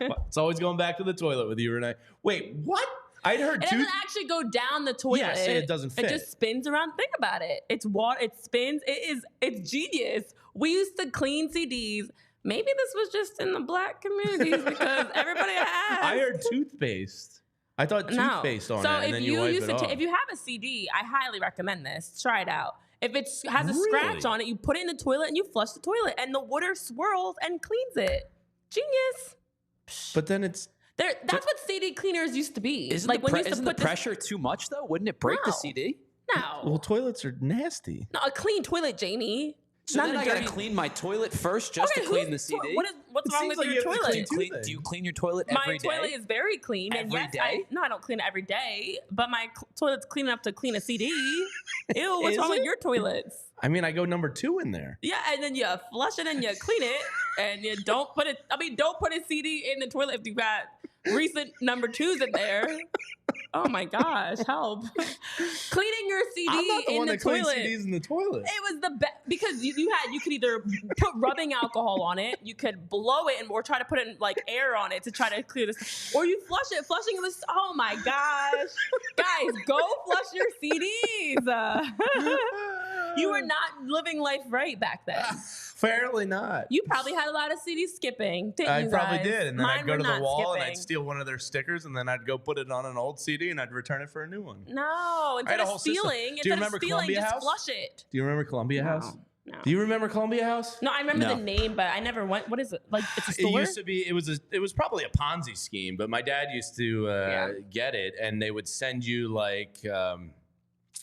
[SPEAKER 1] it's always going back to the toilet with you, Renee. Wait, what? I'd heard
[SPEAKER 2] It doesn't actually go down the toilet.
[SPEAKER 1] Yeah, say it doesn't fit.
[SPEAKER 2] It just spins around. Think about it. It's water. It spins. It's genius. We used to clean CDs. Maybe this was just in the black communities because everybody has.
[SPEAKER 1] I heard toothpaste. I thought toothpaste on
[SPEAKER 2] so
[SPEAKER 1] it, and then you wipe it off.
[SPEAKER 2] if you have a CD, I highly recommend this. Try it out. If it has a
[SPEAKER 1] Really?
[SPEAKER 2] scratch on it, you put it in the toilet and you flush the toilet, and the water swirls and cleans it. Genius.
[SPEAKER 1] But then it's
[SPEAKER 2] That's what CD cleaners used to be.
[SPEAKER 3] Isn't
[SPEAKER 2] like
[SPEAKER 3] the,
[SPEAKER 2] when you used to
[SPEAKER 3] isn't the
[SPEAKER 2] put
[SPEAKER 3] pressure too much though? Wouldn't it break the
[SPEAKER 2] No.
[SPEAKER 3] CD?
[SPEAKER 2] No,
[SPEAKER 1] well, toilets are nasty.
[SPEAKER 2] no, a clean toilet, Jamie.
[SPEAKER 3] So
[SPEAKER 2] Not
[SPEAKER 3] then
[SPEAKER 2] a
[SPEAKER 3] I gotta
[SPEAKER 2] dirty-
[SPEAKER 3] clean my toilet first just
[SPEAKER 2] Okay,
[SPEAKER 3] to clean the
[SPEAKER 2] whose
[SPEAKER 3] CD.
[SPEAKER 2] What's
[SPEAKER 1] It
[SPEAKER 2] wrong
[SPEAKER 1] seems
[SPEAKER 2] with
[SPEAKER 1] like
[SPEAKER 2] your
[SPEAKER 1] you have to
[SPEAKER 2] toilet?
[SPEAKER 1] clean two
[SPEAKER 3] Do you clean your toilet
[SPEAKER 2] My
[SPEAKER 3] every day?
[SPEAKER 2] toilet is very clean. And
[SPEAKER 3] Every
[SPEAKER 2] yes,
[SPEAKER 3] day?
[SPEAKER 2] I don't clean it every day, but my toilet's clean enough to clean a CD. Ew, what's
[SPEAKER 1] Is
[SPEAKER 2] wrong with
[SPEAKER 1] it?
[SPEAKER 2] your toilets?
[SPEAKER 1] I mean, I go number 2 in there.
[SPEAKER 2] Yeah, and then you flush it and you clean it, and you don't put it. I mean, don't put a CD in the toilet if you got recent number 2s in there. Oh my gosh, help! Cleaning your CD
[SPEAKER 1] I'm not the
[SPEAKER 2] in
[SPEAKER 1] one
[SPEAKER 2] the
[SPEAKER 1] that cleans
[SPEAKER 2] toilet.
[SPEAKER 1] CDs in the toilet.
[SPEAKER 2] It was the best because you could either put rubbing alcohol on it, you could blow it, or try to put it in, like air on it to try to clear this, or you flush it. Flushing it was oh my gosh, guys, go flush your CDs. You were not living life right back then.
[SPEAKER 1] Fairly not.
[SPEAKER 2] You probably had a lot of CD skipping, didn't
[SPEAKER 1] I
[SPEAKER 2] you
[SPEAKER 1] probably
[SPEAKER 2] guys?
[SPEAKER 1] did, and then
[SPEAKER 2] Mine
[SPEAKER 1] I'd go
[SPEAKER 2] were
[SPEAKER 1] to the
[SPEAKER 2] not
[SPEAKER 1] wall and
[SPEAKER 2] skipping.
[SPEAKER 1] I'd steal one of their stickers, and then I'd go put it on an old CD and I'd return it for a new one.
[SPEAKER 2] No,
[SPEAKER 1] had
[SPEAKER 2] instead
[SPEAKER 1] a
[SPEAKER 2] of
[SPEAKER 1] whole system.
[SPEAKER 2] stealing,
[SPEAKER 1] Do you remember
[SPEAKER 2] just
[SPEAKER 1] Columbia House?
[SPEAKER 2] flush it.
[SPEAKER 1] Do you remember Columbia House?
[SPEAKER 2] No.
[SPEAKER 1] Do you remember Columbia House?
[SPEAKER 2] No, I remember
[SPEAKER 3] No.
[SPEAKER 2] the name, but I never went. What is it? Like it's a store?
[SPEAKER 1] It used to be. It was probably a Ponzi scheme, but my dad used to get it, and they would send you like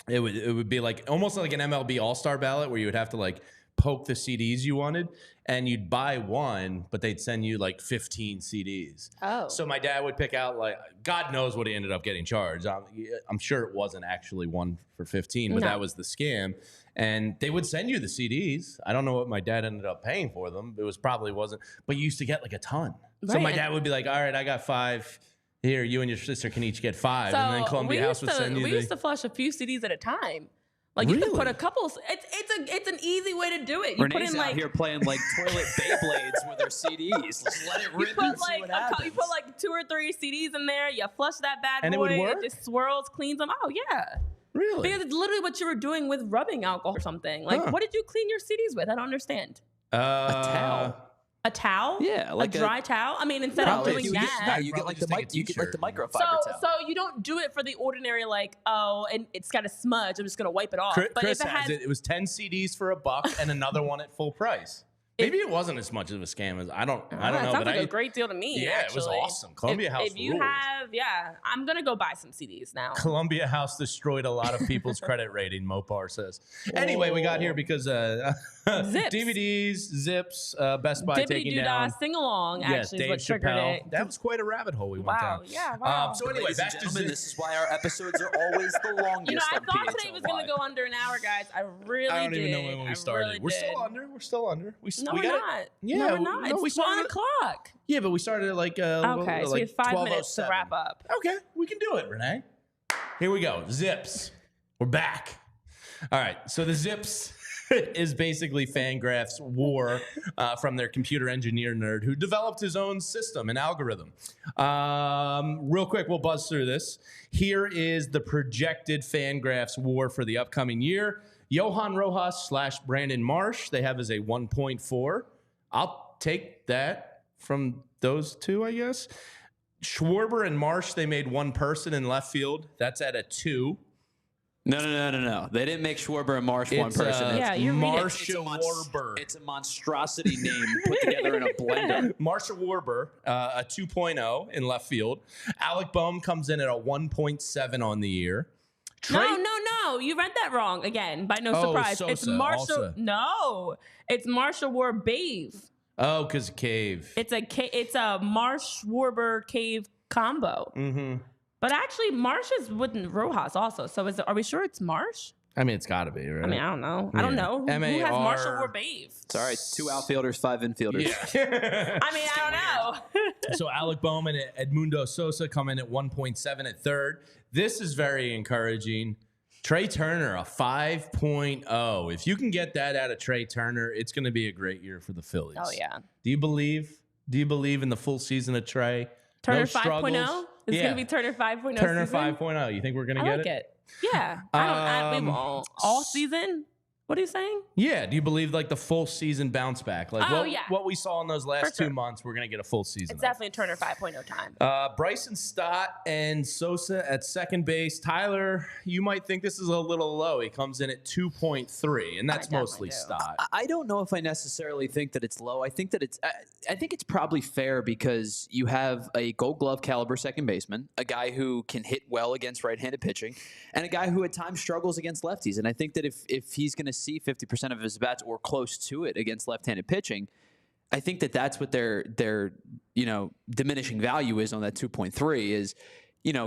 [SPEAKER 1] it would be like almost like an MLB All-Star ballot where you would have to like poke the CDs you wanted, and you'd buy one, but they'd send you like 15 CDs.
[SPEAKER 2] Oh.
[SPEAKER 1] So my dad would pick out like God knows what he ended up getting charged. I'm sure it wasn't actually one for 15, but
[SPEAKER 2] No.
[SPEAKER 1] that was the scam. And they would send you the CDs. I don't know what my dad ended up paying for them. It was probably wasn't, but you used to get like a ton. So
[SPEAKER 2] Right.
[SPEAKER 1] my dad would be like, all right, I got 5. Here, you and your sister can each get 5. And then Columbia House would send you
[SPEAKER 2] we used to flush a few CDs at a time. Like you can put a couple. It's an easy way to do it. You
[SPEAKER 3] Renee's
[SPEAKER 2] put in
[SPEAKER 3] out here playing like toilet Beyblades with her CDs. Just let it rip and see what happens.
[SPEAKER 2] You put like 2 or 3 CDs in there. You flush that bad
[SPEAKER 1] and
[SPEAKER 2] boy.
[SPEAKER 1] It would work?
[SPEAKER 2] It just swirls, cleans them. Oh yeah.
[SPEAKER 1] Really?
[SPEAKER 2] Because it's literally what you were doing with rubbing alcohol or something. Like what did you clean your CDs with? I don't understand.
[SPEAKER 3] A towel.
[SPEAKER 2] A towel?
[SPEAKER 3] Yeah, like
[SPEAKER 2] a dry towel. I mean, instead of doing that,
[SPEAKER 3] you get like the microfiber towel.
[SPEAKER 2] So you don't do it for the ordinary, like, oh, and it's got a smudge. I'm just gonna wipe it off.
[SPEAKER 1] Chris has it. It was 10 CDs for $1 and another one at full price. Maybe it wasn't as much of a scam as I don't know.
[SPEAKER 2] It sounds like a great deal to me.
[SPEAKER 1] Yeah,
[SPEAKER 2] actually.
[SPEAKER 1] it was awesome. Columbia House.
[SPEAKER 2] If you
[SPEAKER 1] rules.
[SPEAKER 2] I'm gonna go buy some CDs now.
[SPEAKER 1] Columbia House destroyed a lot of people's credit rating. Mopar says. Anyway, we got here because DVDs, Zips, Best Buy taking down.
[SPEAKER 2] Sing along. Actually,
[SPEAKER 1] Dave
[SPEAKER 2] is what triggered
[SPEAKER 1] Chappelle.
[SPEAKER 2] it.
[SPEAKER 1] That was quite a rabbit hole we went down.
[SPEAKER 2] Yeah, wow.
[SPEAKER 1] So anyway,
[SPEAKER 3] back to Zips. This is why our episodes are always the longest.
[SPEAKER 2] I thought today was gonna go under an hour, guys. I don't
[SPEAKER 1] even know when we started.
[SPEAKER 2] Really
[SPEAKER 1] we're still under. We're still under.
[SPEAKER 2] No, we're not.
[SPEAKER 1] Yeah,
[SPEAKER 2] no, we're not. It's 1 o'clock.
[SPEAKER 1] Yeah, but we started at like
[SPEAKER 2] okay, so we have 5 minutes to wrap up.
[SPEAKER 1] Okay, we can do it, Renee. Here we go. Zips. We're back. All right, so the Zips is basically Fangraphs' war from their computer engineer nerd who developed his own system and algorithm. Real quick, we'll buzz through this. Here is the projected Fangraphs war for the upcoming year. Johan Rojas / Brandon Marsh, they have as a 1.4. I'll take that from those two, I guess. Schwarber and Marsh, they made one person in left field. That's at a 2.
[SPEAKER 3] No. They didn't make Schwarber and Marsh one person.
[SPEAKER 1] Marsha Warber.
[SPEAKER 3] It's a monstrosity name put together in a blender.
[SPEAKER 1] Marsha Warber, a 2.0 in left field. Alec Boehm comes in at a 1.7 on the year.
[SPEAKER 2] No. You read that wrong again. By no surprise.
[SPEAKER 1] Sosa,
[SPEAKER 2] it's Marsha.
[SPEAKER 1] also.
[SPEAKER 2] No, it's Marsha Warbave.
[SPEAKER 1] Oh, because Cave.
[SPEAKER 2] It's a Marsh Warber Cave combo.
[SPEAKER 1] Mm-hmm.
[SPEAKER 2] But actually, Marsh is with Rojas also. So are we sure it's Marsh?
[SPEAKER 1] I mean, it's got to be, right?
[SPEAKER 2] I mean, I don't know. I don't know. Who has Marsha Warbave?
[SPEAKER 3] It's all right. 2 outfielders, 5 infielders.
[SPEAKER 1] Yeah.
[SPEAKER 2] I mean, I don't know.
[SPEAKER 1] So Alec Boehm and Edmundo Sosa come in at 1.7 at third. This is very encouraging. Trey Turner, a 5.0. If you can get that out of Trey Turner, it's going to be a great year for the Phillies.
[SPEAKER 2] Oh, yeah.
[SPEAKER 1] Do you believe in the full season of Trey?
[SPEAKER 2] Turner 5.0? It's going to be Turner 5.0
[SPEAKER 1] Turner
[SPEAKER 2] season?
[SPEAKER 1] 5.0. You think we're going to get it?
[SPEAKER 2] Yeah. All season? What are you saying?
[SPEAKER 1] Yeah. Do you believe like the full season bounce back? Like what we saw in those last 2 months, we're going to get a full season.
[SPEAKER 2] It's definitely a Turner 5.0 time.
[SPEAKER 1] Bryson Stott and Sosa at second base. Tyler, you might think this is a little low. He comes in at 2.3, and that's mostly Stott.
[SPEAKER 3] I don't know if I necessarily think that it's low. I think that I think it's probably fair because you have a Gold Glove caliber second baseman, a guy who can hit well against right-handed pitching, and a guy who at times struggles against lefties. And I think that if he's going to see 50% of his bats or close to it against left-handed pitching, I think that that's what their diminishing value is on that 2.3 is,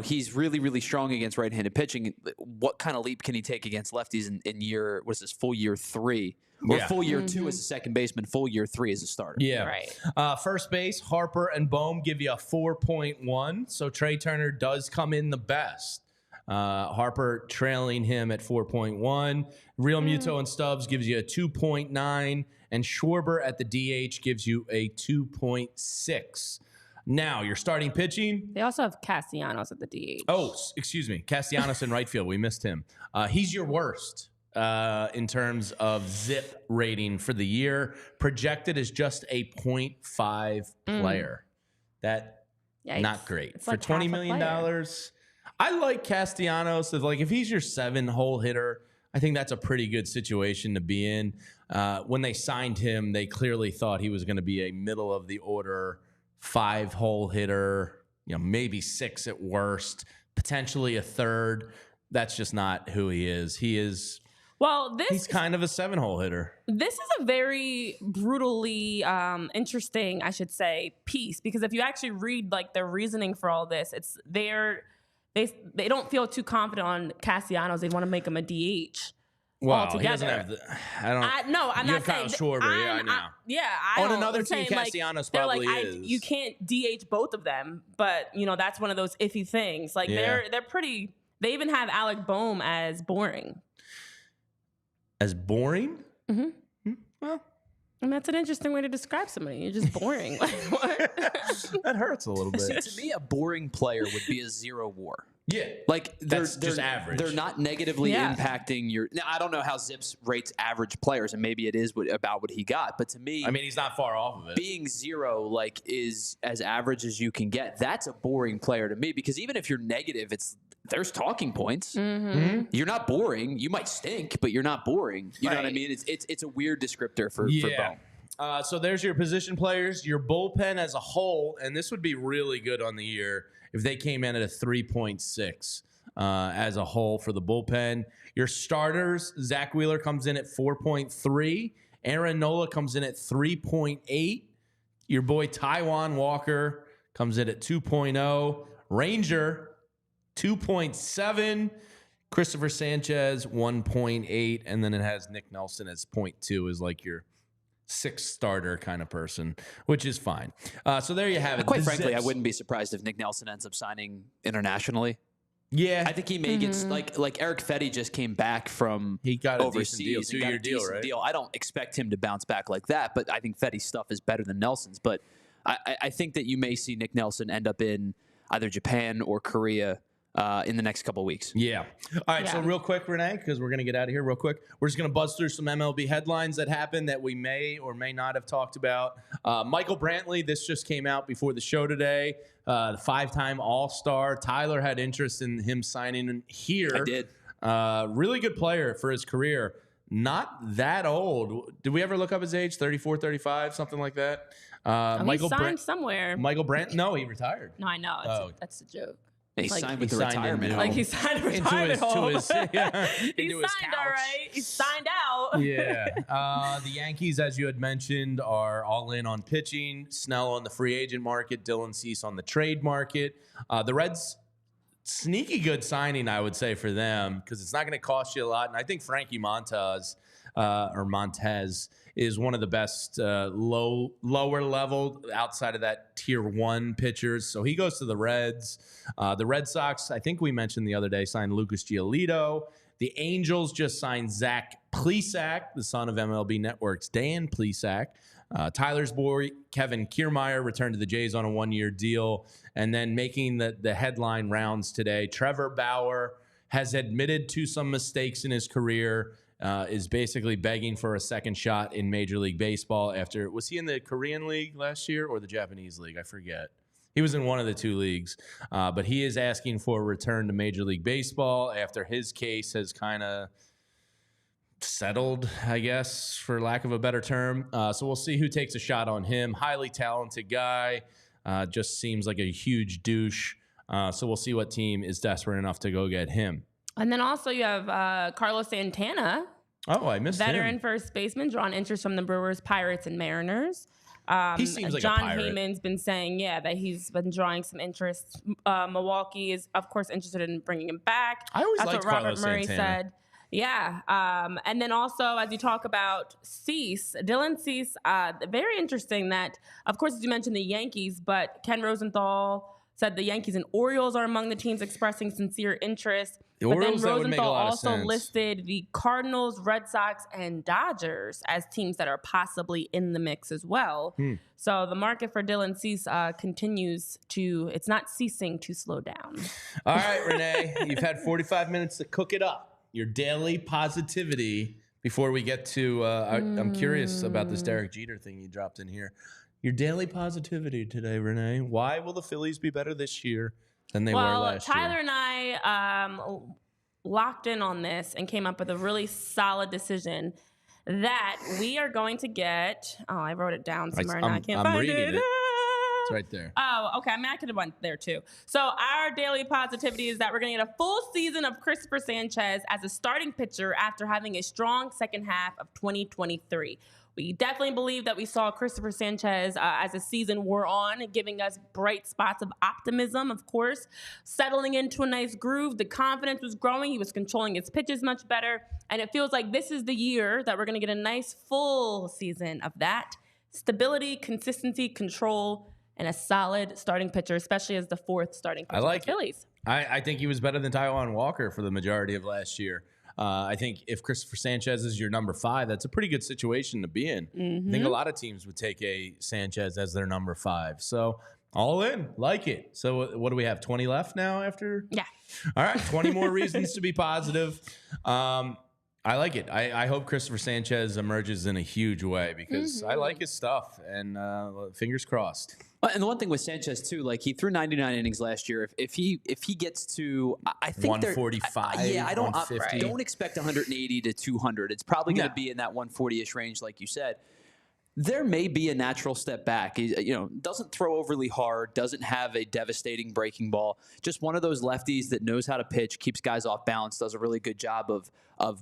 [SPEAKER 3] he's really, really strong against right-handed pitching. What kind of leap can he take against lefties in year, what's this, full year 3? Or full year 2 as a second baseman, full year 3 as a starter.
[SPEAKER 1] Yeah.
[SPEAKER 2] Right.
[SPEAKER 1] First base, Harper and Boehm give you a 4.1. So Trey Turner does come in the best. Harper trailing him at 4.1. Real Muto and Stubbs gives you a 2.9. And Schwarber at the DH gives you a 2.6. Now, you're starting pitching.
[SPEAKER 2] They also have Castellanos at the DH.
[SPEAKER 1] Oh, excuse me. Castellanos in right field. We missed him. He's your worst in terms of zip rating for the year. Projected as just a 0.5 player. That,
[SPEAKER 2] Yikes.
[SPEAKER 1] not great.
[SPEAKER 2] It's
[SPEAKER 1] For
[SPEAKER 2] like
[SPEAKER 1] $20 million. I like Castellanos. If he's your 7-hole hitter, I think that's a pretty good situation to be in. When they signed him, they clearly thought he was going to be a middle of the order 5-hole hitter, maybe 6 at worst, potentially a third. That's just not who he is. He's kind of a 7-hole hitter.
[SPEAKER 2] This is a very brutally interesting, I should say, piece, because if you actually read like their reasoning for all this, it's they don't feel too confident on Castellanos. They want to make him a DH.
[SPEAKER 1] Well,
[SPEAKER 2] altogether.
[SPEAKER 1] he doesn't have I'm not saying
[SPEAKER 2] Kyle
[SPEAKER 1] Schwarber. I know. On another team, Castellanos probably is.
[SPEAKER 2] You can't DH both of them, but that's one of those iffy things. Like they're pretty. They even have Alec Boehm as boring.
[SPEAKER 1] As boring?
[SPEAKER 2] Mm-hmm.
[SPEAKER 1] Well,
[SPEAKER 2] and that's an interesting way to describe somebody. You're just boring. Like, what?
[SPEAKER 1] That hurts a little bit.
[SPEAKER 3] See, to me, a boring player would be a zero WAR.
[SPEAKER 1] Yeah,
[SPEAKER 3] like they're
[SPEAKER 1] just average.
[SPEAKER 3] They're not negatively impacting your. Now, I don't know how Zips rates average players, and maybe it is about what he got. But to me,
[SPEAKER 1] I mean, he's not far off of it.
[SPEAKER 3] Being zero, like, is as average as you can get. That's a boring player to me, because even if you're negative, there's talking points.
[SPEAKER 2] Mm-hmm.
[SPEAKER 3] You're not boring. You might stink, but you're not boring. You know what I mean? It's a weird descriptor for Bone.
[SPEAKER 1] So there's your position players, your bullpen as a whole, and this would be really good on the year if they came in at a 3.6 as a whole for the bullpen. Your starters, Zach Wheeler comes in at 4.3. Aaron Nola comes in at 3.8. Your boy Taijuan Walker comes in at 2.0. Ranger, 2.7. Christopher Sanchez, 1.8. And then it has Nick Nelson as 0.2 as like your sixth starter kind of person, which is fine. So there you have it.
[SPEAKER 3] Quite frankly, I wouldn't be surprised if Nick Nelson ends up signing internationally.
[SPEAKER 1] Yeah,
[SPEAKER 3] I think he may get like Eric Fetty just came back from
[SPEAKER 1] he got
[SPEAKER 3] overseas,
[SPEAKER 1] a decent deal, 2-year deal, right?
[SPEAKER 3] I don't expect him to bounce back like that, but I think Fetty's stuff is better than Nelson's. But I think that you may see Nick Nelson end up in either Japan or Korea in the next couple of weeks.
[SPEAKER 1] Yeah. All right. So real quick, Renee, because we're going to get out of here real quick. We're just going to buzz through some MLB headlines that happened that we may or may not have talked about. Michael Brantley, this just came out before the show today. The 5-time All-Star. Tyler had interest in him signing here.
[SPEAKER 3] I did.
[SPEAKER 1] Really good player for his career. Not that old. Did we ever look up his age? 34, 35, something like that?
[SPEAKER 2] Michael signed somewhere.
[SPEAKER 1] Michael Brandt? No, he retired.
[SPEAKER 2] No, I know. That's a joke.
[SPEAKER 3] He signed with the retirement home.
[SPEAKER 2] Like he signed a retirement home.
[SPEAKER 1] He signed
[SPEAKER 2] all right. He signed out.
[SPEAKER 1] Yeah. The Yankees, as you had mentioned, are all in on pitching. Snell on the free agent market. Dylan Cease on the trade market. The Reds, sneaky good signing, I would say, for them, because it's not going to cost you a lot. And I think Frankie Montez is one of the best lower level outside of that tier 1 pitchers. So he goes to the Reds. The Red Sox, I think we mentioned the other day, signed Lucas Giolito. The Angels just signed Zach Plesac, the son of MLB Network's Dan Plesac. Tyler's boy, Kevin Kiermaier, returned to the Jays on a 1-year deal. And then making the headline rounds today, Trevor Bauer has admitted to some mistakes in his career. Is basically begging for a second shot in Major League Baseball after, was he in the Korean League last year or the Japanese League? I forget. He was in one of the two leagues, but he is asking for a return to Major League Baseball after his case has kind of settled, I guess, for lack of a better term. So we'll see who takes a shot on him. Highly talented guy, just seems like a huge douche. So we'll see what team is desperate enough to go get him.
[SPEAKER 2] And then also you have Carlos Santana.
[SPEAKER 1] Oh, I missed him.
[SPEAKER 2] Veteran first baseman, drawn interest from the Brewers, Pirates, and Mariners.
[SPEAKER 1] He seems like
[SPEAKER 2] John
[SPEAKER 1] a pirate.
[SPEAKER 2] Heyman's been saying, that he's been drawing some interest. Milwaukee is, of course, interested in bringing him back.
[SPEAKER 1] I always
[SPEAKER 2] That's
[SPEAKER 1] liked
[SPEAKER 2] what Robert
[SPEAKER 1] Carlos
[SPEAKER 2] Murray
[SPEAKER 1] Santana.
[SPEAKER 2] said. Yeah. And then also, as you talk about Cease, Dylan Cease, very interesting that, of course, as you mentioned the Yankees, but Ken Rosenthal said the Yankees and Orioles are among the teams expressing sincere interest. But then Rosenthal also listed the Cardinals, Red Sox, and Dodgers as teams that are possibly in the mix as well. So the market for Dylan Cease continues it's not ceasing to slow down.
[SPEAKER 1] All right, Renee, you've had 45 minutes to cook it up. Your daily positivity before we get to, I'm curious about this Derek Jeter thing you dropped in here. Your daily positivity today, Renee. Why will the Phillies be better this year than they were last year?
[SPEAKER 2] Tyler and I locked in on this and came up with a really solid decision that we are going to get. Oh, I wrote it down somewhere and I can't find it.
[SPEAKER 1] It's right there.
[SPEAKER 2] Oh, okay. I mean, I could have went there too. So our daily positivity is that we're going to get a full season of Christopher Sanchez as a starting pitcher after having a strong second half of 2023. We definitely believe that we saw Christopher Sanchez as the season wore on, giving us bright spots of optimism, of course, settling into a nice groove. The confidence was growing. He was controlling his pitches much better. And it feels like this is the year that we're going to get a nice full season of that. Stability, consistency, control, and a solid starting pitcher, especially as the fourth starting pitcher
[SPEAKER 1] I like
[SPEAKER 2] for the Phillies.
[SPEAKER 1] I think he was better than Taijuan Walker for the majority of last year. I think if Christopher Sanchez is your number 5, that's a pretty good situation to be in. I think a lot of teams would take a Sanchez as their number 5. So all in, like it. So what do we have? 20 left now after?
[SPEAKER 2] Yeah.
[SPEAKER 1] All right, 20 more reasons to be positive. I like it. I hope Christopher Sanchez emerges in a huge way because I like his stuff, and fingers crossed.
[SPEAKER 3] And the one thing with Sanchez too, like he threw 99 innings last year. If he gets to, I think
[SPEAKER 1] 145,
[SPEAKER 3] I don't expect 180 to 200. It's probably going to be in that 140ish range, like you said. There may be a natural step back. He, doesn't throw overly hard, doesn't have a devastating breaking ball. Just one of those lefties that knows how to pitch, keeps guys off balance, does a really good job of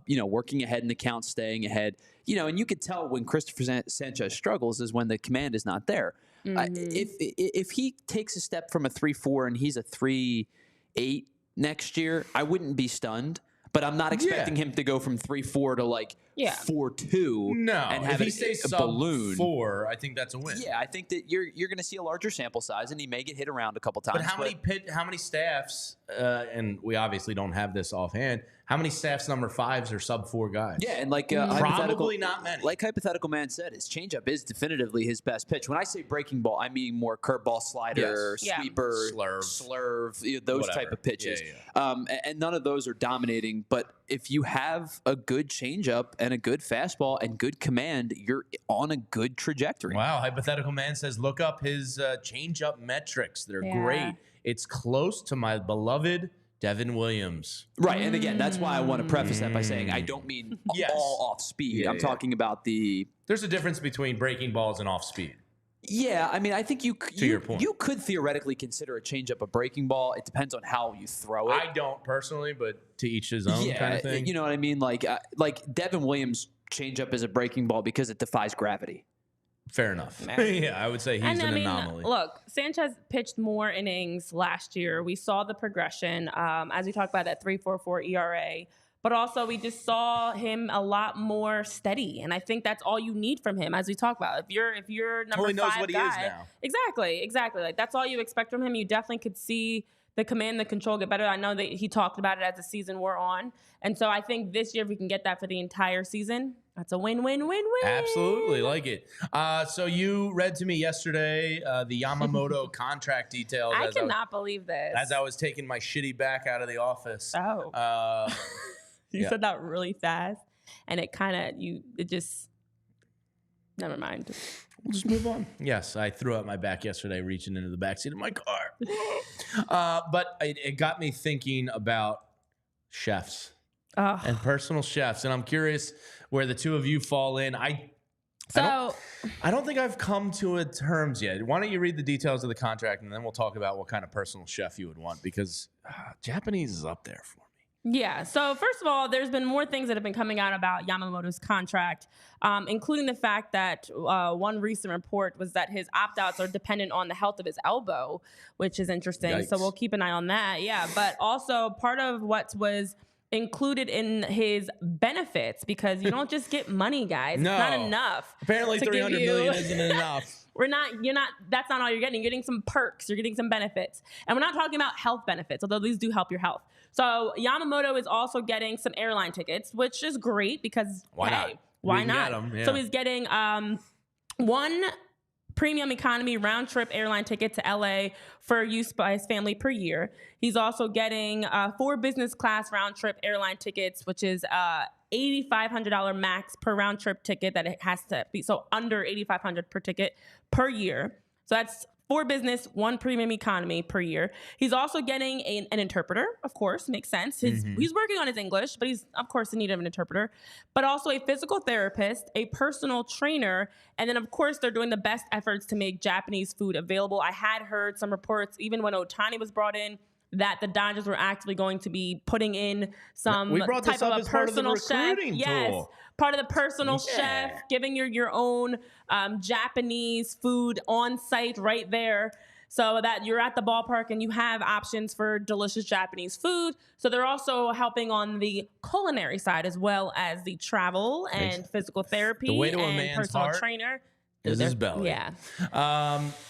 [SPEAKER 3] working ahead in the count, staying ahead. And you could tell when Christopher Sanchez struggles is when the command is not there. If he takes a step from a 3.4 and he's a 3.8 next year, I wouldn't be stunned. But I'm not expecting him to go from 3.4 to 4.2.
[SPEAKER 1] No,
[SPEAKER 3] and have
[SPEAKER 1] if he stays
[SPEAKER 3] a balloon.
[SPEAKER 1] 4, I think that's a win.
[SPEAKER 3] Yeah, I think that you're going to see a larger sample size, and he may get hit around a couple times.
[SPEAKER 1] But how many staffs? And we obviously don't have this offhand. How many staffs number 5s are sub 4 guys?
[SPEAKER 3] Yeah, and
[SPEAKER 1] probably not many.
[SPEAKER 3] Like Hypothetical Man said, his changeup is definitively his best pitch. When I say breaking ball, I mean more curveball, slider, sweeper, slurve, those type of pitches. And none of those are dominating. But if you have a good changeup and a good fastball and good command, you're on a good trajectory.
[SPEAKER 1] Wow, Hypothetical Man says look up his changeup metrics. They're great. It's close to my beloved Devin Williams.
[SPEAKER 3] Right, and again, that's why I want to preface that by saying I don't mean all off speed. I'm talking about There's
[SPEAKER 1] a difference between breaking balls and off speed.
[SPEAKER 3] Yeah, I mean, I think
[SPEAKER 1] to your point,
[SPEAKER 3] you could theoretically consider a changeup a breaking ball. It depends on how you throw it.
[SPEAKER 1] I don't personally, but to each his own kind of thing.
[SPEAKER 3] You know what I mean? Like Devin Williams' changeup is a breaking ball because it defies gravity.
[SPEAKER 1] Fair enough. Yeah, I would say he's an anomaly.
[SPEAKER 2] Look, Sanchez pitched more innings last year. We saw the progression as we talked about that 3.44 ERA. But also we just saw him a lot more steady. And I think that's all you need from him, as we talk about. If you're number 5
[SPEAKER 1] knows what
[SPEAKER 2] guy,
[SPEAKER 1] he is now.
[SPEAKER 2] Exactly. Like that's all you expect from him. You definitely could see the command, the control get better. I know that he talked about it as the season wore on. And so I think this year, if we can get that for the entire season, that's a win-win-win-win.
[SPEAKER 1] Absolutely. Like it. So you read to me yesterday the Yamamoto contract details.
[SPEAKER 2] I cannot believe this.
[SPEAKER 1] As I was taking my shitty back out of the office.
[SPEAKER 2] Oh. You said that really fast. And it just, never mind.
[SPEAKER 1] We'll just move on. Yes, I threw out my back yesterday reaching into the backseat of my car. But it got me thinking about chefs and personal chefs. And I'm curious where the two of you fall in. I don't think I've come to terms yet. Why don't you read the details of the contract, and then we'll talk about what kind of personal chef you would want, because Japanese is up there for me.
[SPEAKER 2] Yeah. So first of all, there's been more things that have been coming out about Yamamoto's contract, including the fact that one recent report was that his opt-outs are dependent on the health of his elbow, which is interesting. Yikes. So we'll keep an eye on that. Yeah. But also part of what was included in his benefits, because you don't just get money, guys.
[SPEAKER 1] No.
[SPEAKER 2] It's not enough.
[SPEAKER 1] Apparently 300 million isn't enough.
[SPEAKER 2] That's not all you're getting. You're getting some perks. You're getting some benefits. And we're not talking about health benefits, although these do help your health. So Yamamoto is also getting some airline tickets, which is great because why not? Yeah. So he's getting one premium economy round trip airline ticket to LA for use by his family per year. He's also getting 4 business class round trip airline tickets, which is $8,500 max per round trip ticket that it has to be. So under $8,500 per ticket per year. So that's 4 business, 1 premium economy per year. He's also getting an interpreter, of course, makes sense. He's working on his English, but he's, of course, in need of an interpreter. But also a physical therapist, a personal trainer, and then, of course, they're doing the best efforts to make Japanese food available. I had heard some reports, even when Ohtani was brought in, that the Dodgers were actively going to be putting in some type of a personal chef. Yes, part of the personal chef, giving your own Japanese food on site right there, so that you're at the ballpark and you have options for delicious Japanese food. So they're also helping on the culinary side as well as the travel and physical therapy and personal trainer.
[SPEAKER 1] Is his belly.
[SPEAKER 2] Yeah.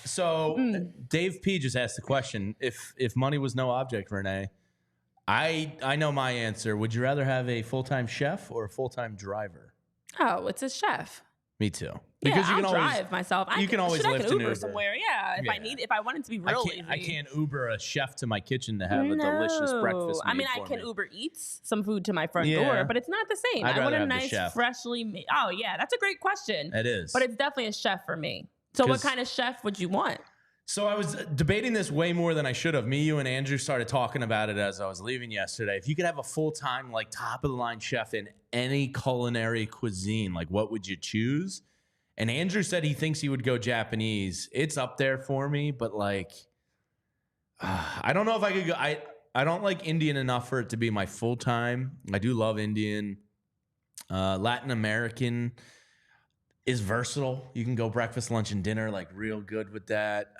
[SPEAKER 1] So Dave P just asked the question, if money was no object, Renee, I know my answer. Would you rather have a full-time chef or a full-time driver?
[SPEAKER 2] Oh, it's a chef.
[SPEAKER 1] Me too.
[SPEAKER 2] Because you can always drive myself.
[SPEAKER 1] You can always lift an Uber
[SPEAKER 2] somewhere. Yeah, if I wanted to be real lazy.
[SPEAKER 1] I can't Uber a chef to my kitchen to have a delicious breakfast.
[SPEAKER 2] I mean, I can Uber Eats some food to my front door, but it's not the same.
[SPEAKER 1] I want
[SPEAKER 2] a nice, freshly made. Oh yeah, that's a great question.
[SPEAKER 1] It is,
[SPEAKER 2] but it's definitely a chef for me. So, what kind of chef would you want?
[SPEAKER 1] So I was debating this way more than I should have. Me, you, and Andrew started talking about it as I was leaving yesterday. If you could have a full-time, like top-of-the-line chef in any culinary cuisine, like what would you choose? And Andrew said he thinks he would go Japanese. It's up there for me, but like, I don't know if I could go. I don't like Indian enough for it to be my full-time. I do love Indian. Latin American is versatile. You can go breakfast, lunch, and dinner, like real good with that.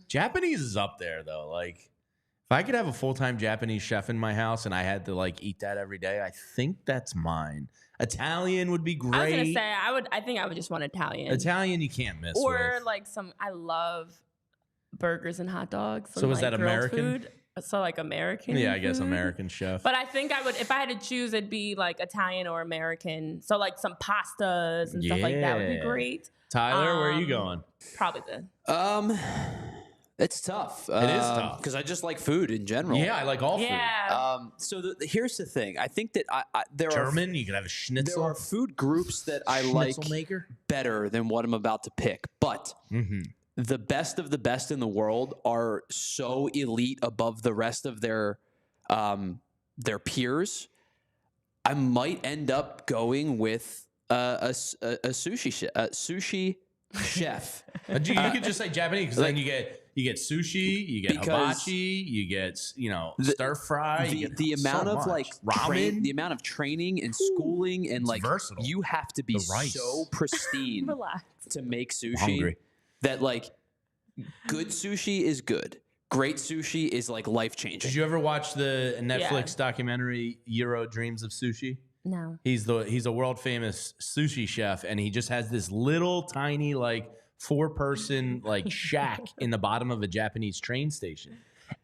[SPEAKER 1] Japanese is up there though. Like if I could have a full-time Japanese chef in my house and I had to like eat that every day, I think that's mine. Italian would be great.
[SPEAKER 2] I was gonna say I think I would just want Italian.
[SPEAKER 1] Italian you can't miss.
[SPEAKER 2] Or like I love burgers and hot dogs.
[SPEAKER 1] So is that American?
[SPEAKER 2] Food. So like American.
[SPEAKER 1] Yeah, I guess American chef.
[SPEAKER 2] But I think I would, if I had to choose, it'd be like Italian or American. So like some pastas and stuff like that would be great.
[SPEAKER 1] Tyler, where are you going?
[SPEAKER 2] Probably the.
[SPEAKER 3] It's tough.
[SPEAKER 1] It is tough
[SPEAKER 3] because I just like food in general.
[SPEAKER 1] Yeah, I like all food.
[SPEAKER 3] So here's the thing. I think that there
[SPEAKER 1] German. You could have a schnitzel.
[SPEAKER 3] There are food groups that I like better than what I'm about to pick, but. The best of the best in the world are so elite above the rest of their peers. I might end up going with a sushi chef.
[SPEAKER 1] You could just say Japanese because then you get sushi, you get hibachi, you get stir fry.
[SPEAKER 3] The amount of like
[SPEAKER 1] ramen,
[SPEAKER 3] the amount of training and schooling and like
[SPEAKER 1] versatile.
[SPEAKER 3] You have to be so pristine to make sushi.
[SPEAKER 1] I'm hungry.
[SPEAKER 3] That like good sushi is good. Great sushi is like life changing.
[SPEAKER 1] Did you ever watch the Netflix documentary Euro Dreams of Sushi?
[SPEAKER 2] No.
[SPEAKER 1] He's a world famous sushi chef, and he just has this little tiny like 4-person like shack in the bottom of a Japanese train station,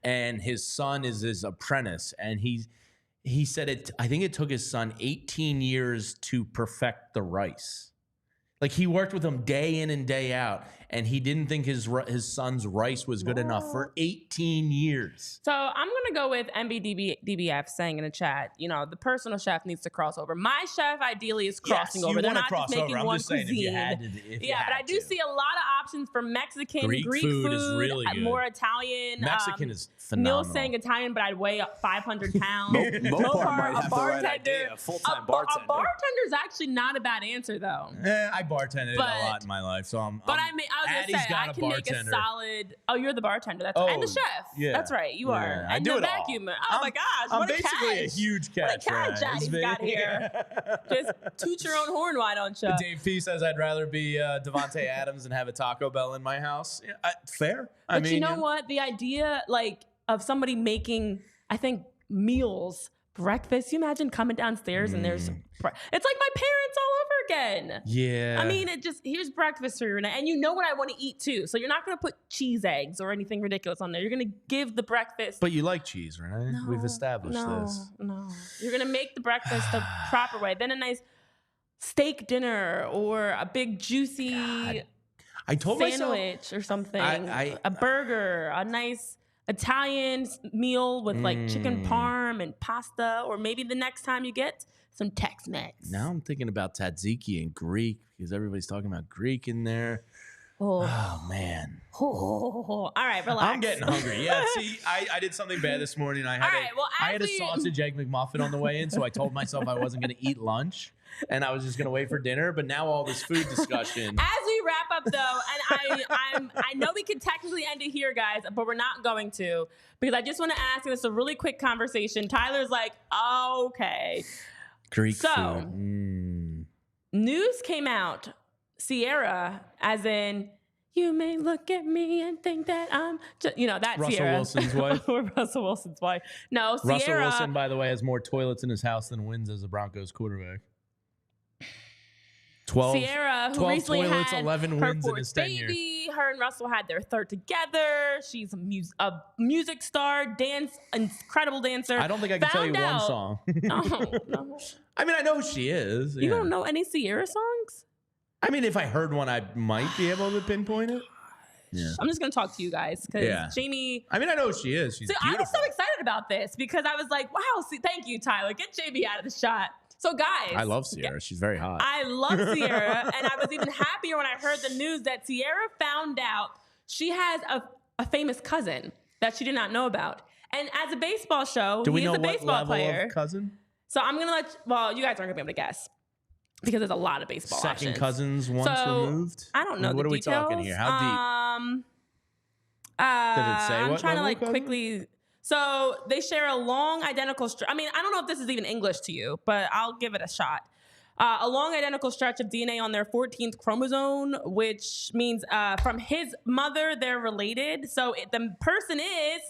[SPEAKER 1] and his son is his apprentice, and he said I think it took his son 18 years to perfect the rice. Like he worked with him day in and day out, and he didn't think his son's rice was good enough for 18 years.
[SPEAKER 2] So I'm gonna go with MBDBF saying in the chat, the personal chef needs to cross over. My chef ideally is crossing over. They're not just making one cuisine. But I do see a lot of options for Mexican, Greek food
[SPEAKER 1] is really good.
[SPEAKER 2] More Italian.
[SPEAKER 1] Mexican is phenomenal.
[SPEAKER 2] Neil's saying Italian, but I'd weigh up 500 pounds.
[SPEAKER 3] Mopar might have the right idea. Full-time bartender.
[SPEAKER 2] A bartender's actually not a bad answer though.
[SPEAKER 1] I bartended a lot in my life, so I was gonna say I can make a solid.
[SPEAKER 2] Oh, you're the bartender. And the chef. Yeah, that's right. You are.
[SPEAKER 1] I
[SPEAKER 2] and
[SPEAKER 1] do
[SPEAKER 2] the
[SPEAKER 1] it
[SPEAKER 2] vacuumer.
[SPEAKER 1] all.
[SPEAKER 2] Oh my gosh!
[SPEAKER 1] I'm basically a huge catch.
[SPEAKER 2] What a catch he's got here. Just toot your own horn, why don't you?
[SPEAKER 1] Dave P says I'd rather be Devontae Adams and have a Taco Bell in my house. Yeah, fair.
[SPEAKER 2] But you know what? The idea, like, of somebody making, I think, meals. Breakfast. You imagine coming downstairs and there's, it's like my parents all over again.
[SPEAKER 1] Yeah.
[SPEAKER 2] I mean, here's breakfast for you, Renee. And you know what I want to eat too. So you're not going to put cheese eggs or anything ridiculous on there. You're going to give the breakfast.
[SPEAKER 1] But you like cheese, Renee.
[SPEAKER 2] No,
[SPEAKER 1] we've established this.
[SPEAKER 2] No. You're going to make the breakfast the proper way. Then a nice steak dinner or a big juicy sandwich or something. A burger, a nice Italian meal with like chicken parm and pasta, or maybe the next time you get some Tex-Mex.
[SPEAKER 1] Now I'm thinking about tzatziki and Greek because everybody's talking about Greek in there. Oh man.
[SPEAKER 2] All right, relax.
[SPEAKER 1] I'm getting hungry. Yeah, see, I did something bad this morning. I had a sausage egg McMuffin on the way in, so I told myself I wasn't going to eat lunch. And I was just gonna wait for dinner, but now all this food discussion.
[SPEAKER 2] As we wrap up, though, and I know we could technically end it here, guys, but we're not going to because I just want to ask, and it's a really quick conversation. Tyler's like, okay,
[SPEAKER 1] Greek food.
[SPEAKER 2] News came out. Sierra, as in, you may look at me and think that I'm just, that
[SPEAKER 1] Russell
[SPEAKER 2] Sierra.
[SPEAKER 1] Wilson's wife.
[SPEAKER 2] Or Russell Wilson's wife. No, Sierra.
[SPEAKER 1] Russell Wilson, by the way, has more toilets in his house than wins as a Broncos quarterback. 12
[SPEAKER 2] Sierra, who recently
[SPEAKER 1] toilets,
[SPEAKER 2] had
[SPEAKER 1] 11
[SPEAKER 2] her
[SPEAKER 1] wins in his tenure.
[SPEAKER 2] baby, her and Russell had their third together. She's a music star, incredible dancer.
[SPEAKER 1] I don't think I can tell you one song.
[SPEAKER 2] No.
[SPEAKER 1] I mean, I know who she is.
[SPEAKER 2] You don't know any Sierra songs?
[SPEAKER 1] I mean, if I heard one, I might be able to pinpoint it. Yeah.
[SPEAKER 2] I'm just going to talk to you guys because Jamie...
[SPEAKER 1] I mean, I know who she is. She's beautiful.
[SPEAKER 2] I was so excited about this because I was like, wow, thank you, Tyler. Get JB out of the shot. So, guys...
[SPEAKER 1] I love Sierra. She's very hot.
[SPEAKER 2] I love Sierra. And I was even happier when I heard the news that Sierra found out she has a famous cousin that she did not know about. And as a baseball show,
[SPEAKER 1] Do we know
[SPEAKER 2] a baseball
[SPEAKER 1] what level
[SPEAKER 2] player.
[SPEAKER 1] Of cousin?
[SPEAKER 2] So I'm going to you guys aren't going to be able to guess. Because there's a lot of baseball
[SPEAKER 1] Second
[SPEAKER 2] options.
[SPEAKER 1] cousins once removed?
[SPEAKER 2] I don't know
[SPEAKER 1] What
[SPEAKER 2] the
[SPEAKER 1] are
[SPEAKER 2] details.
[SPEAKER 1] we talking here? How deep? Did it say
[SPEAKER 2] I'm
[SPEAKER 1] what
[SPEAKER 2] trying to
[SPEAKER 1] level cousin?
[SPEAKER 2] quickly. So they share a long identical I mean, I don't know if this is even English to you, but I'll give it a shot. A long identical stretch of DNA on their 14th chromosome, which means from his mother, they're related. So the person is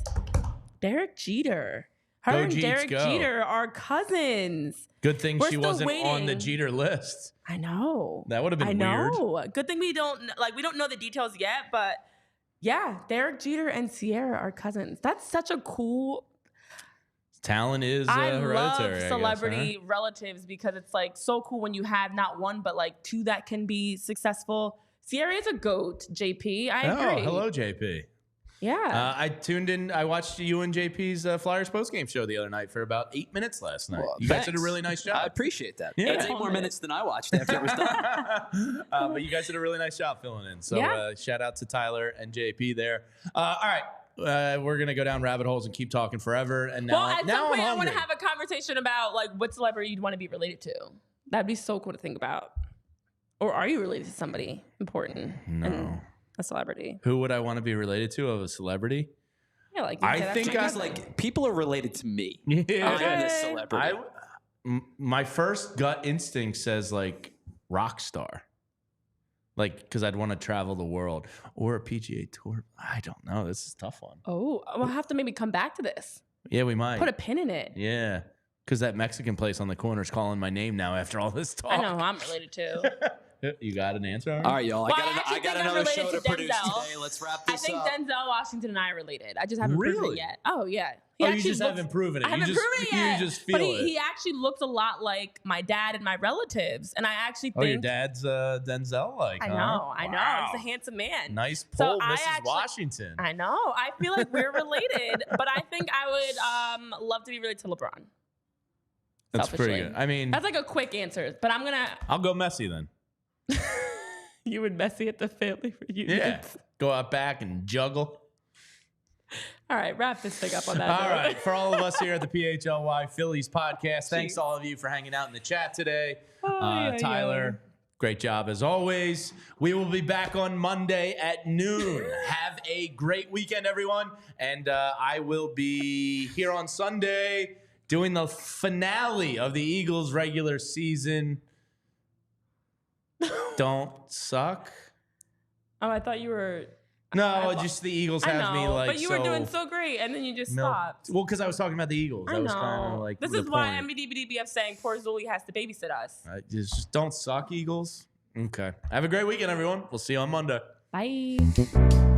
[SPEAKER 2] Derek Jeter. Her and Derek Jeter are cousins.
[SPEAKER 1] Good thing she wasn't on the Jeter list.
[SPEAKER 2] I know.
[SPEAKER 1] That would have been weird.
[SPEAKER 2] I know. Good thing we don't know the details yet, but yeah, Derek Jeter and Sierra are cousins. That's such a cool...
[SPEAKER 1] Talent is hereditary.
[SPEAKER 2] I love celebrity relatives because it's like so cool when you have not one, but like two that can be successful. Sierra is a GOAT, JP. I agree.
[SPEAKER 1] Oh, hello, JP.
[SPEAKER 2] Yeah.
[SPEAKER 1] I tuned in. I watched you and JP's Flyers postgame show the other night for about 8 minutes last night. You guys did a really nice job.
[SPEAKER 3] I appreciate that.
[SPEAKER 1] Yeah.
[SPEAKER 3] That's 8 more minutes than I watched after it was done.
[SPEAKER 1] But you guys did a really nice job filling in. So shout out to Tyler and JP there. All right. We're going to go down rabbit holes and keep talking forever. And now,
[SPEAKER 2] at some point, I want
[SPEAKER 1] hungry.
[SPEAKER 2] to have a conversation about like what celebrity you'd want to be related to. That'd be so cool to think about. Or are you related to somebody important?
[SPEAKER 1] No.
[SPEAKER 2] A celebrity.
[SPEAKER 1] Who would I want to be related to of a celebrity?
[SPEAKER 2] Yeah, like
[SPEAKER 1] I think
[SPEAKER 3] like people are related to me.
[SPEAKER 1] Yeah.
[SPEAKER 3] I'm this celebrity.
[SPEAKER 1] My first gut instinct says like rock star. Like, because I'd want to travel the world or a PGA Tour. I don't know. This is a tough one.
[SPEAKER 2] Oh, we'll have to maybe come back to this.
[SPEAKER 1] Yeah, we might.
[SPEAKER 2] Put a pin in it.
[SPEAKER 1] Yeah. Because that Mexican place on the corner is calling my name now after all this talk.
[SPEAKER 2] I know who I'm related to.
[SPEAKER 1] You got an answer?
[SPEAKER 3] All right, y'all.
[SPEAKER 2] Well,
[SPEAKER 3] I got another show to produce today. Let's wrap this up.
[SPEAKER 2] I think Denzel Washington and I are related. I just haven't proven it yet. Oh, yeah.
[SPEAKER 1] You just haven't proven it.
[SPEAKER 2] I haven't proven it yet.
[SPEAKER 1] You just feel
[SPEAKER 2] but
[SPEAKER 1] it.
[SPEAKER 2] He actually looks a lot like my dad and my relatives. And I actually think...
[SPEAKER 1] Oh, your dad's Denzel-like,
[SPEAKER 2] I know.
[SPEAKER 1] Wow.
[SPEAKER 2] He's a handsome man.
[SPEAKER 1] Nice pull,
[SPEAKER 2] So
[SPEAKER 1] Mrs. Washington.
[SPEAKER 2] I know. I feel like we're related. But I think I would love to be related to LeBron.
[SPEAKER 1] That's pretty good. I mean...
[SPEAKER 2] That's like a quick answer. But I'm going to...
[SPEAKER 1] I'll go Messi then.
[SPEAKER 2] You would Messi at the family reunion.
[SPEAKER 1] Yeah. Go out back and juggle.
[SPEAKER 2] All right, wrap this thing up on that.
[SPEAKER 1] All right, for all of us here at the PHLY Phillies podcast, thanks to all of you for hanging out in the chat today. Tyler, great job as always. We will be back on Monday at noon. Have a great weekend, everyone. And I will be here on Sunday doing the finale of the Eagles regular season. Don't suck.
[SPEAKER 2] Oh, I thought you were...
[SPEAKER 1] No, just the Eagles have me like.
[SPEAKER 2] But you were doing so great, and then you just stopped.
[SPEAKER 1] Well, because I was talking about the Eagles.
[SPEAKER 2] I
[SPEAKER 1] That was
[SPEAKER 2] know.
[SPEAKER 1] kind of like
[SPEAKER 2] this is why MBDBDBF saying poor Zulli has to babysit us.
[SPEAKER 1] Just don't suck, Eagles. Okay. Have a great weekend, everyone. We'll see you on Monday.
[SPEAKER 2] Bye.